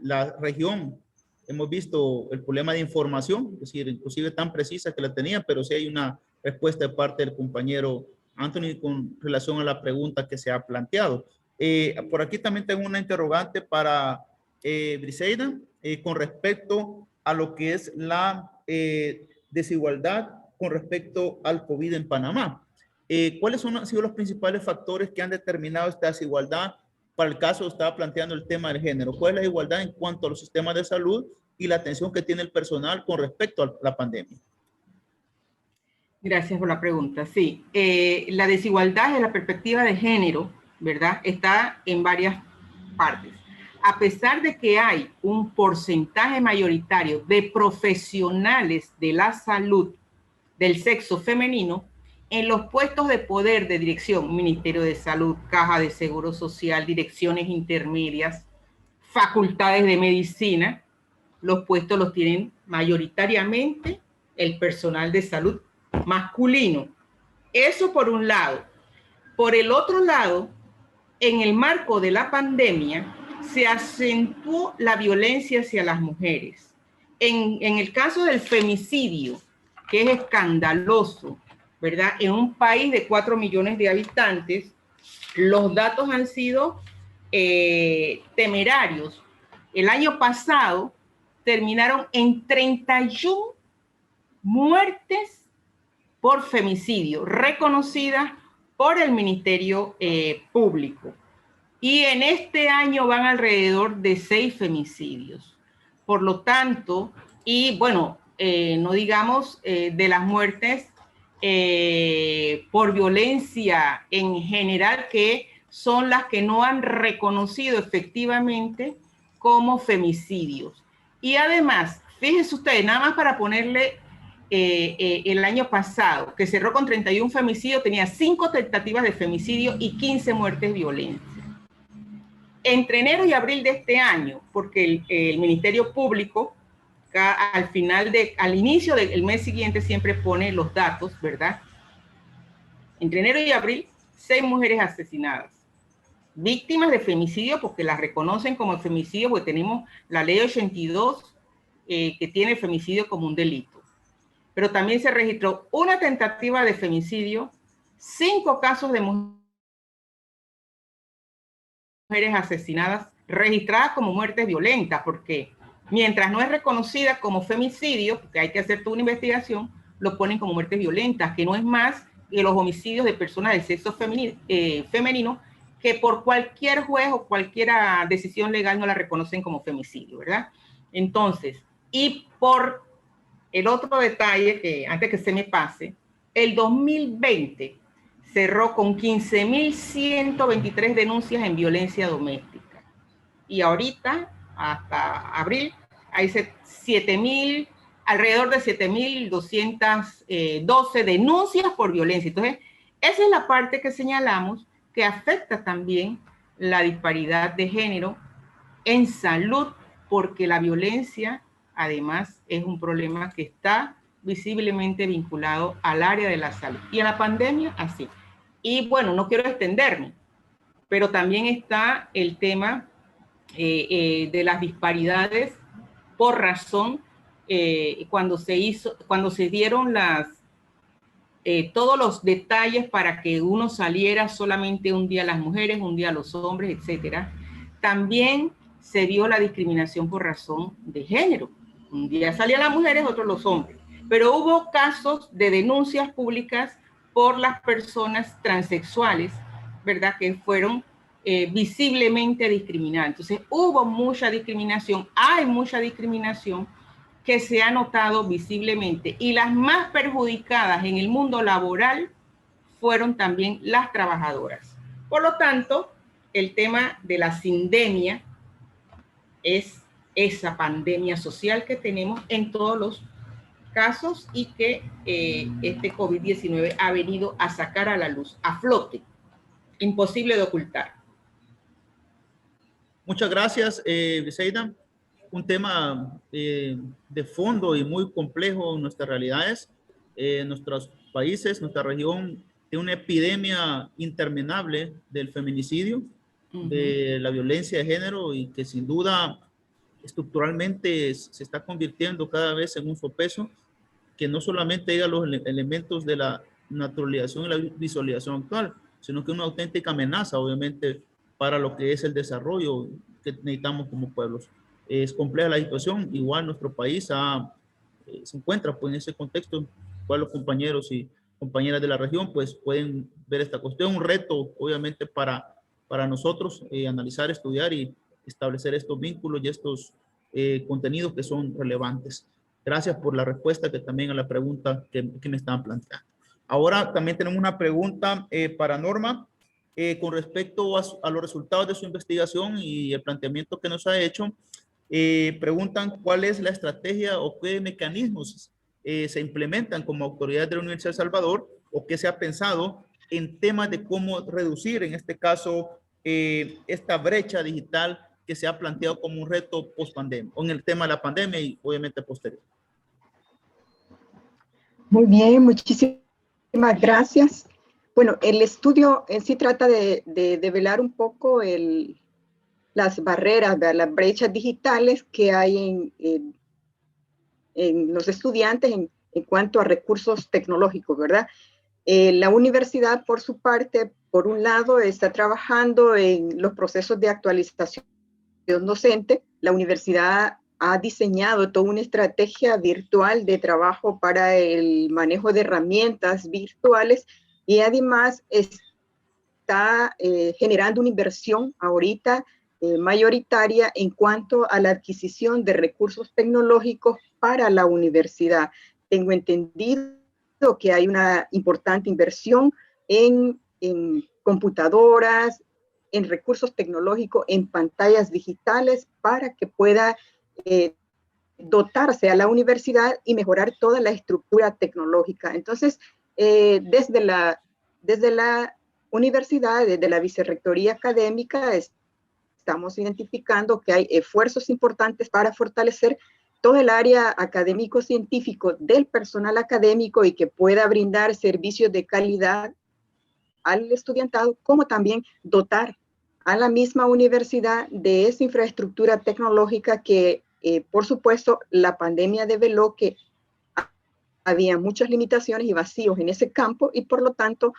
la región, hemos visto el problema de información, es decir, inclusive tan precisa que la tenía, pero sí hay una respuesta de parte del compañero Anthony con relación a la pregunta que se ha planteado. Por aquí también tengo una interrogante para Briseida con respecto a lo que es la desigualdad con respecto al COVID en Panamá. ¿Cuáles han sido los principales factores que han determinado esta desigualdad? Para el caso, estaba planteando el tema del género. ¿Cuál es la igualdad en cuanto a los sistemas de salud y la atención que tiene el personal con respecto a la pandemia? Gracias por la pregunta. Sí, la desigualdad desde la perspectiva de género, ¿verdad? Está en varias partes. A pesar de que hay un porcentaje mayoritario de profesionales de la salud del sexo femenino, en los puestos de poder de dirección, Ministerio de Salud, Caja de Seguro Social, direcciones intermedias, facultades de medicina, los puestos los tienen mayoritariamente el personal de salud masculino. Eso por un lado. Por el otro lado, en el marco de la pandemia, se acentuó la violencia hacia las mujeres. En el caso del femicidio, que es escandaloso, ¿verdad? En un país de 4 millones de habitantes, los datos han sido temerarios. El año pasado terminaron en 31 muertes por femicidio, reconocidas por el Ministerio Público. Y en este año van alrededor de 6 femicidios. Por lo tanto, y bueno, no digamos de las muertes por violencia en general, que son las que no han reconocido efectivamente como femicidios. Y además, fíjense ustedes, nada más para ponerle el año pasado, que cerró con 31 femicidios, tenía 5 tentativas de femicidio y 15 muertes violentas. Entre enero y abril de este año, porque el Ministerio Público al inicio del mes siguiente siempre pone los datos, ¿verdad? Entre enero y abril, 6 mujeres asesinadas, víctimas de femicidio, porque las reconocen como femicidio, porque tenemos la ley 82 que tiene el femicidio como un delito. Pero también se registró una tentativa de femicidio, 5 casos de mujeres asesinadas registradas como muertes violentas, porque mientras no es reconocida como femicidio, porque hay que hacer toda una investigación, lo ponen como muertes violentas, que no es más que los homicidios de personas del sexo femenino, que por cualquier juez o cualquier decisión legal no la reconocen como femicidio, ¿verdad? Entonces, y por el otro detalle, que antes que se me pase, el 2020 cerró con 15.123 denuncias en violencia doméstica. Y ahorita, hasta abril, hay alrededor de 7.212 denuncias por violencia. Entonces, esa es la parte que señalamos que afecta también la disparidad de género en salud, porque la violencia, además, es un problema que está visiblemente vinculado al área de la salud. Y a la pandemia, así. Y bueno, no quiero extenderme, pero también está el tema de las disparidades por razón, cuando se dieron todos los detalles para que uno saliera solamente un día las mujeres, un día los hombres, etcétera. También se vio la discriminación por razón de género. Un día salían las mujeres, otro los hombres. Pero hubo casos de denuncias públicas por las personas transexuales, ¿verdad? Que fueron visiblemente discriminadas. Entonces, hubo mucha discriminación, hay mucha discriminación que se ha notado visiblemente. Y las más perjudicadas en el mundo laboral fueron también las trabajadoras. Por lo tanto, el tema de la sindemia es esa pandemia social que tenemos en todos los casos y que este COVID-19 ha venido a sacar a la luz, a flote, imposible de ocultar. Muchas gracias, Briseida. Un tema de fondo y muy complejo en nuestras realidades. Nuestros países, nuestra región, tiene una epidemia interminable del feminicidio, de la violencia de género, y que sin duda estructuralmente se está convirtiendo cada vez en un sopeso que no solamente llega a los elementos de la naturalización y la visualización actual, sino que es una auténtica amenaza, obviamente, para lo que es el desarrollo que necesitamos como pueblos. Es compleja la situación, igual nuestro país se encuentra pues, en ese contexto, cual los compañeros y compañeras de la región pues pueden ver esta cuestión, un reto obviamente para nosotros analizar, estudiar y establecer estos vínculos y estos contenidos que son relevantes. Gracias por la respuesta que también a la pregunta que me estaban planteando. Ahora también tenemos una pregunta para Norma con respecto a los resultados de su investigación y el planteamiento que nos ha hecho. Preguntan cuál es la estrategia o qué mecanismos se implementan como autoridad de la Universidad de El Salvador o qué se ha pensado en temas de cómo reducir, en este caso, esta brecha digital que se ha planteado como un reto post-pandemia, o en el tema de la pandemia y obviamente posterior. Muy bien, muchísimas gracias. Bueno, el estudio en sí trata de develar un poco las barreras, las brechas digitales que hay en los estudiantes en cuanto a recursos tecnológicos, ¿verdad? La universidad, por su parte, por un lado, está trabajando en los procesos de actualización docente. La universidad ha diseñado toda una estrategia virtual de trabajo para el manejo de herramientas virtuales y además está generando una inversión ahorita mayoritaria en cuanto a la adquisición de recursos tecnológicos para la universidad. Tengo entendido que hay una importante inversión en computadoras, en recursos tecnológicos, en pantallas digitales para que pueda dotarse a la universidad y mejorar toda la estructura tecnológica. Entonces, desde la universidad, desde la vicerrectoría académica, estamos identificando que hay esfuerzos importantes para fortalecer todo el área académico-científico del personal académico y que pueda brindar servicios de calidad al estudiantado, como también dotar a la misma universidad de esa infraestructura tecnológica que, por supuesto, la pandemia develó que había muchas limitaciones y vacíos en ese campo y, por lo tanto,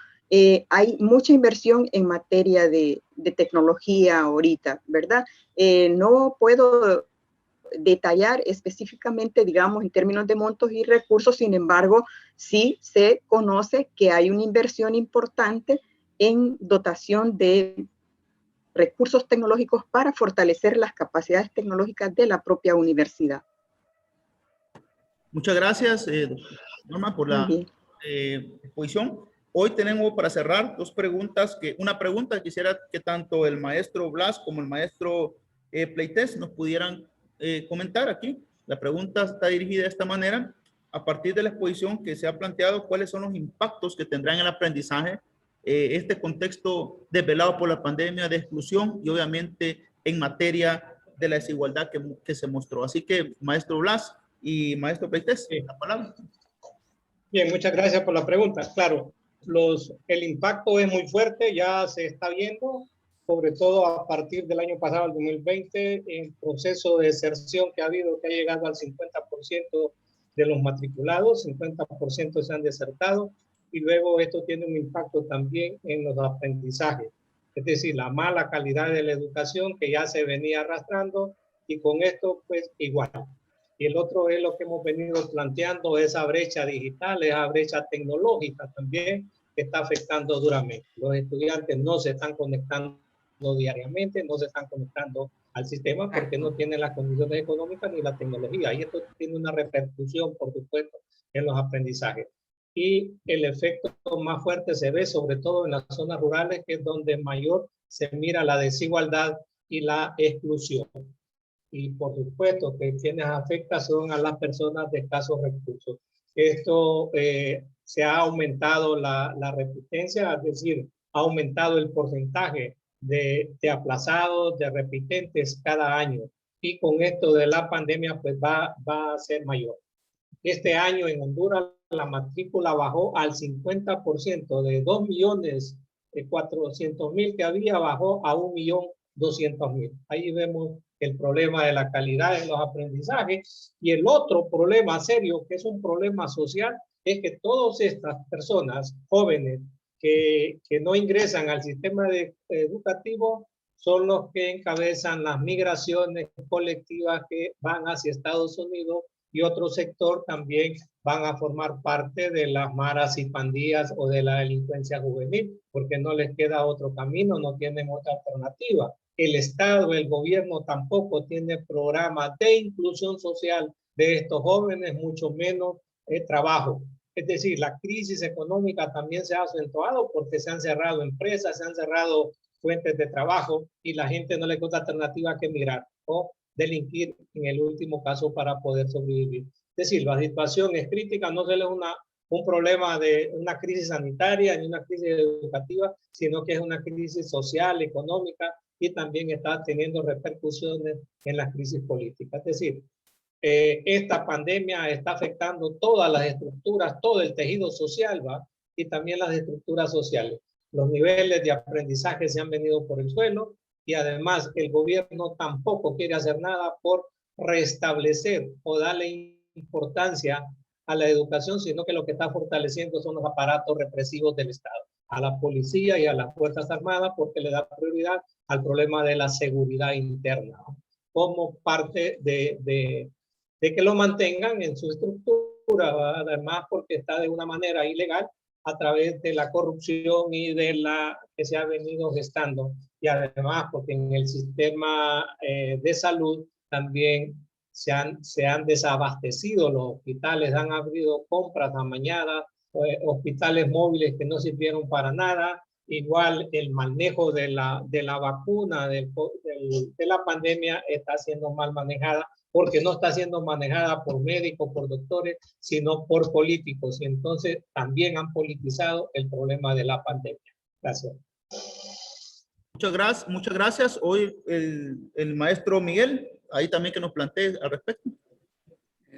hay mucha inversión en materia de tecnología ahorita, ¿verdad? No puedo detallar específicamente, digamos, en términos de montos y recursos, sin embargo, sí se conoce que hay una inversión importante en dotación de recursos tecnológicos para fortalecer las capacidades tecnológicas de la propia universidad. Muchas gracias, Norma, por la exposición. Hoy tenemos para cerrar dos preguntas. Una pregunta quisiera que tanto el maestro Blas como el maestro Pleites nos pudieran comentar aquí. La pregunta está dirigida de esta manera. A partir de la exposición que se ha planteado, ¿cuáles son los impactos que tendrá en el aprendizaje este contexto desvelado por la pandemia de exclusión y obviamente en materia de la desigualdad que se mostró? Así que, maestro Blas y maestro Pleites, la palabra. Bien, muchas gracias por la pregunta. Claro, el impacto es muy fuerte, ya se está viendo, sobre todo a partir del año pasado, el 2020, el proceso de deserción que ha habido, que ha llegado al 50% de los matriculados, 50% se han desertado, y luego esto tiene un impacto también en los aprendizajes, es decir, la mala calidad de la educación que ya se venía arrastrando, y con esto pues igual. Y el otro es lo que hemos venido planteando, esa brecha digital, esa brecha tecnológica también, que está afectando duramente. Los estudiantes no se están conectando diariamente, no se están conectando al sistema porque no tienen las condiciones económicas ni la tecnología. Y esto tiene una repercusión, por supuesto, en los aprendizajes. Y el efecto más fuerte se ve sobre todo en las zonas rurales, que es donde mayor se mira la desigualdad y la exclusión. Y por supuesto que quienes afecta son a las personas de escasos recursos. Esto se ha aumentado la resistencia, es decir, ha aumentado el porcentaje de aplazados, de repitentes cada año. Y con esto de la pandemia, pues va a ser mayor. Este año en Honduras la matrícula bajó al 50%, de 2.400.000 que había, bajó a 1.200.000. Ahí vemos el problema de la calidad en los aprendizajes. Y el otro problema serio, que es un problema social, es que todas estas personas jóvenes que no ingresan al sistema educativo son los que encabezan las migraciones colectivas que van hacia Estados Unidos, y otro sector también van a formar parte de las maras y pandillas o de la delincuencia juvenil, porque no les queda otro camino, no tienen otra alternativa. El Estado, el gobierno tampoco tiene programas de inclusión social de estos jóvenes, mucho menos trabajo. Es decir, la crisis económica también se ha acentuado porque se han cerrado empresas, se han cerrado fuentes de trabajo y la gente no le queda alternativa que emigrar o delinquir en el último caso para poder sobrevivir. Es decir, la situación es crítica, no solo es un problema de una crisis sanitaria ni una crisis educativa, sino que es una crisis social, económica, y también está teniendo repercusiones en la crisis política. Es decir, esta pandemia está afectando todas las estructuras, todo el tejido social, ¿va? Y también las estructuras sociales. Los niveles de aprendizaje se han venido por el suelo, y además el gobierno tampoco quiere hacer nada por restablecer o darle importancia a la educación, sino que lo que está fortaleciendo son los aparatos represivos del Estado, a la policía y a las Fuerzas Armadas, porque le da prioridad al problema de la seguridad interna. como parte de que lo mantengan en su estructura, ¿verdad? Además porque está de una manera ilegal a través de la corrupción y de la que se ha venido gestando, y además porque en el sistema de salud también se han desabastecido los hospitales, han abrido compras amañadas, hospitales móviles que no sirvieron para nada. Igual el manejo de la vacuna de la pandemia está siendo mal manejada, porque no está siendo manejada por médicos, por doctores, sino por políticos. Y entonces también han politizado el problema de la pandemia. Gracias. Muchas gracias. Hoy el maestro Miguel, ahí también que nos plantee al respecto.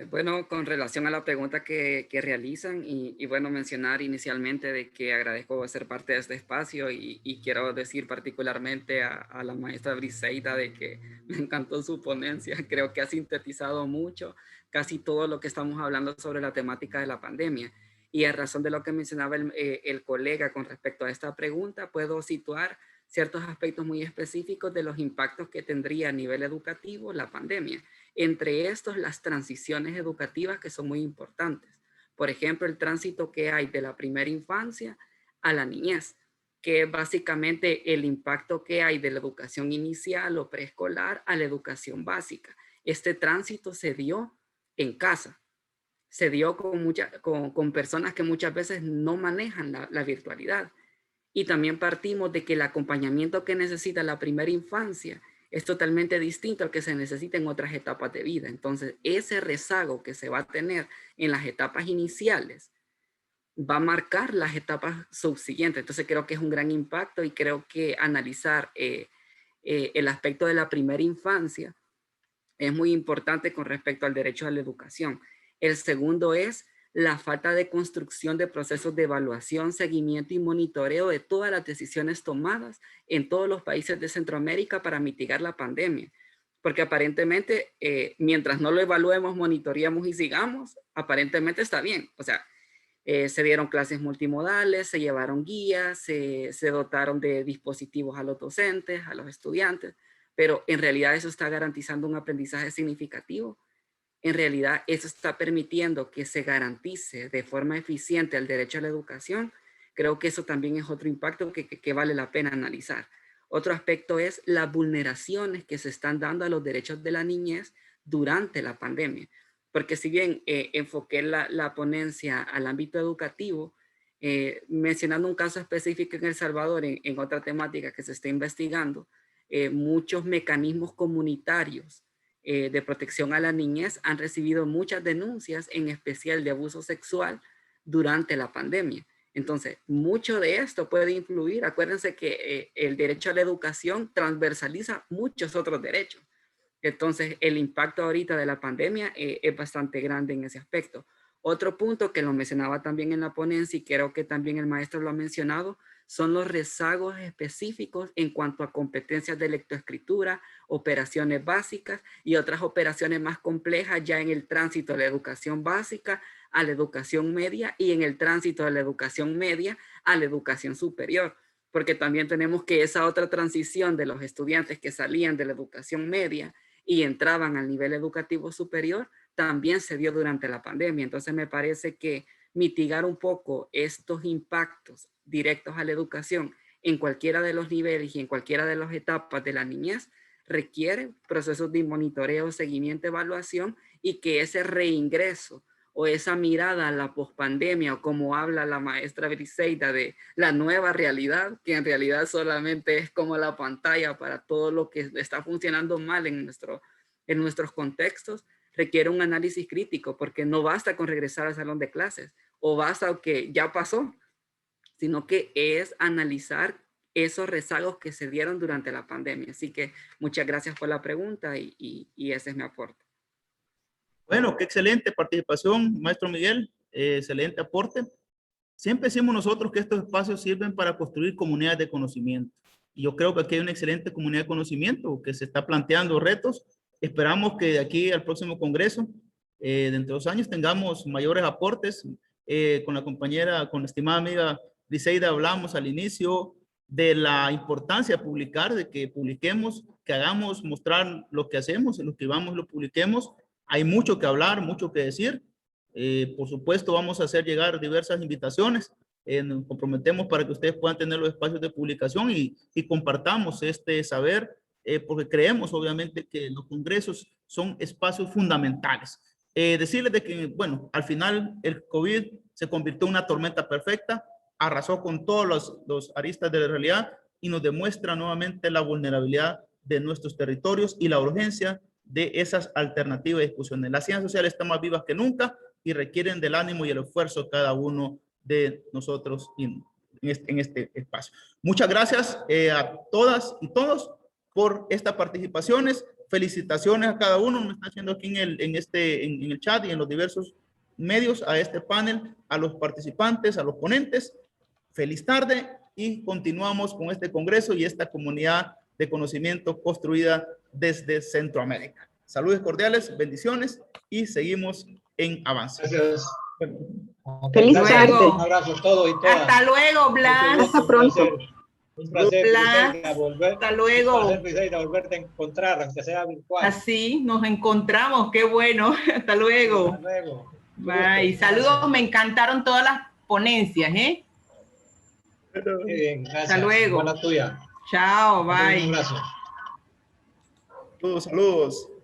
Bueno, con relación a la pregunta que realizan y bueno, mencionar inicialmente de que agradezco ser parte de este espacio y quiero decir particularmente a la maestra Briseida de que me encantó su ponencia. Creo que ha sintetizado mucho casi todo lo que estamos hablando sobre la temática de la pandemia. Y a razón de lo que mencionaba el colega con respecto a esta pregunta, puedo situar ciertos aspectos muy específicos de los impactos que tendría a nivel educativo la pandemia. Entre estos, las transiciones educativas que son muy importantes. Por ejemplo, el tránsito que hay de la primera infancia a la niñez, que es básicamente el impacto que hay de la educación inicial o preescolar a la educación básica. Este tránsito se dio en casa, se dio con personas que muchas veces no manejan la virtualidad. Y también partimos de que el acompañamiento que necesita la primera infancia es totalmente distinto al que se necesita en otras etapas de vida. Entonces, ese rezago que se va a tener en las etapas iniciales va a marcar las etapas subsiguientes. Entonces, creo que es un gran impacto y creo que analizar el aspecto de la primera infancia es muy importante con respecto al derecho a la educación. El segundo es la falta de construcción de procesos de evaluación, seguimiento y monitoreo de todas las decisiones tomadas en todos los países de Centroamérica para mitigar la pandemia. Porque aparentemente, mientras no lo evaluemos, monitoreamos y sigamos, aparentemente está bien. O sea, se dieron clases multimodales, se llevaron guías, se dotaron de dispositivos a los docentes, a los estudiantes, pero en realidad eso está garantizando un aprendizaje significativo. En realidad eso está permitiendo que se garantice de forma eficiente el derecho a la educación. Creo que eso también es otro impacto que vale la pena analizar. Otro aspecto es las vulneraciones que se están dando a los derechos de la niñez durante la pandemia. Porque si bien enfoqué la ponencia al ámbito educativo, mencionando un caso específico en El Salvador, en otra temática que se está investigando, muchos mecanismos comunitarios de protección a la niñez han recibido muchas denuncias, en especial de abuso sexual durante la pandemia. Entonces, mucho de esto puede influir. Acuérdense que el derecho a la educación transversaliza muchos otros derechos. Entonces, el impacto ahorita de la pandemia es bastante grande en ese aspecto. Otro punto que lo mencionaba también en la ponencia y creo que también el maestro lo ha mencionado, son los rezagos específicos en cuanto a competencias de lectoescritura, operaciones básicas y otras operaciones más complejas ya en el tránsito de la educación básica a la educación media y en el tránsito de la educación media a la educación superior. Porque también tenemos que esa otra transición de los estudiantes que salían de la educación media y entraban al nivel educativo superior también se dio durante la pandemia. Entonces me parece que mitigar un poco estos impactos directos a la educación en cualquiera de los niveles y en cualquiera de las etapas de la niñez requiere procesos de monitoreo, seguimiento, evaluación y que ese reingreso o esa mirada a la pospandemia o como habla la maestra Briseida de la nueva realidad, que en realidad solamente es como la pantalla para todo lo que está funcionando mal en nuestros contextos, requiere un análisis crítico porque no basta con regresar al salón de clases o basta que ya pasó, sino que es analizar esos rezagos que se dieron durante la pandemia. Así que muchas gracias por la pregunta y ese es mi aporte. Bueno, qué excelente participación, maestro Miguel, excelente aporte. Siempre decimos nosotros que estos espacios sirven para construir comunidades de conocimiento. Y yo creo que aquí hay una excelente comunidad de conocimiento que se está planteando retos. Esperamos que de aquí al próximo congreso, dentro de 2 años, tengamos mayores aportes. Con la compañera, con la estimada amiga Briseida, hablamos al inicio de la importancia de publicar, de que publiquemos que hagamos, mostrar lo que hacemos, lo que vamos, lo publiquemos. Hay mucho que hablar, mucho que decir. Por supuesto, vamos a hacer llegar diversas invitaciones. Nos comprometemos para que ustedes puedan tener los espacios de publicación y compartamos este saber, porque creemos obviamente que los congresos son espacios fundamentales. Decirles de que, bueno, al final el COVID se convirtió en una tormenta perfecta, arrasó con todos los aristas de la realidad y nos demuestra nuevamente la vulnerabilidad de nuestros territorios y la urgencia de esas alternativas de discusiones. Las ciencias sociales están más vivas que nunca y requieren del ánimo y el esfuerzo de cada uno de nosotros en este espacio. Muchas gracias a todas y todos por estas participaciones. Felicitaciones a cada uno, me está haciendo aquí en el chat y en los diversos medios, a este panel, a los participantes, a los ponentes. Feliz tarde y continuamos con este congreso y esta comunidad de conocimiento construida desde Centroamérica. Saludos cordiales, bendiciones y seguimos en avance. Gracias. Feliz tarde. Un abrazo a todos y todas. Hasta luego, Blas. Hasta pronto. Un placer, Blas. Briseida, volver. Hasta luego. Un placer, Briseida, volverte a encontrar, aunque sea virtual. Así nos encontramos, qué bueno. Hasta luego. Hasta luego. Bye. Saludos, me encantaron todas las ponencias, ¿eh? Muy bien, gracias. Hasta luego. Buena tuya. Chao, bye. Un abrazo. Saludos, saludos.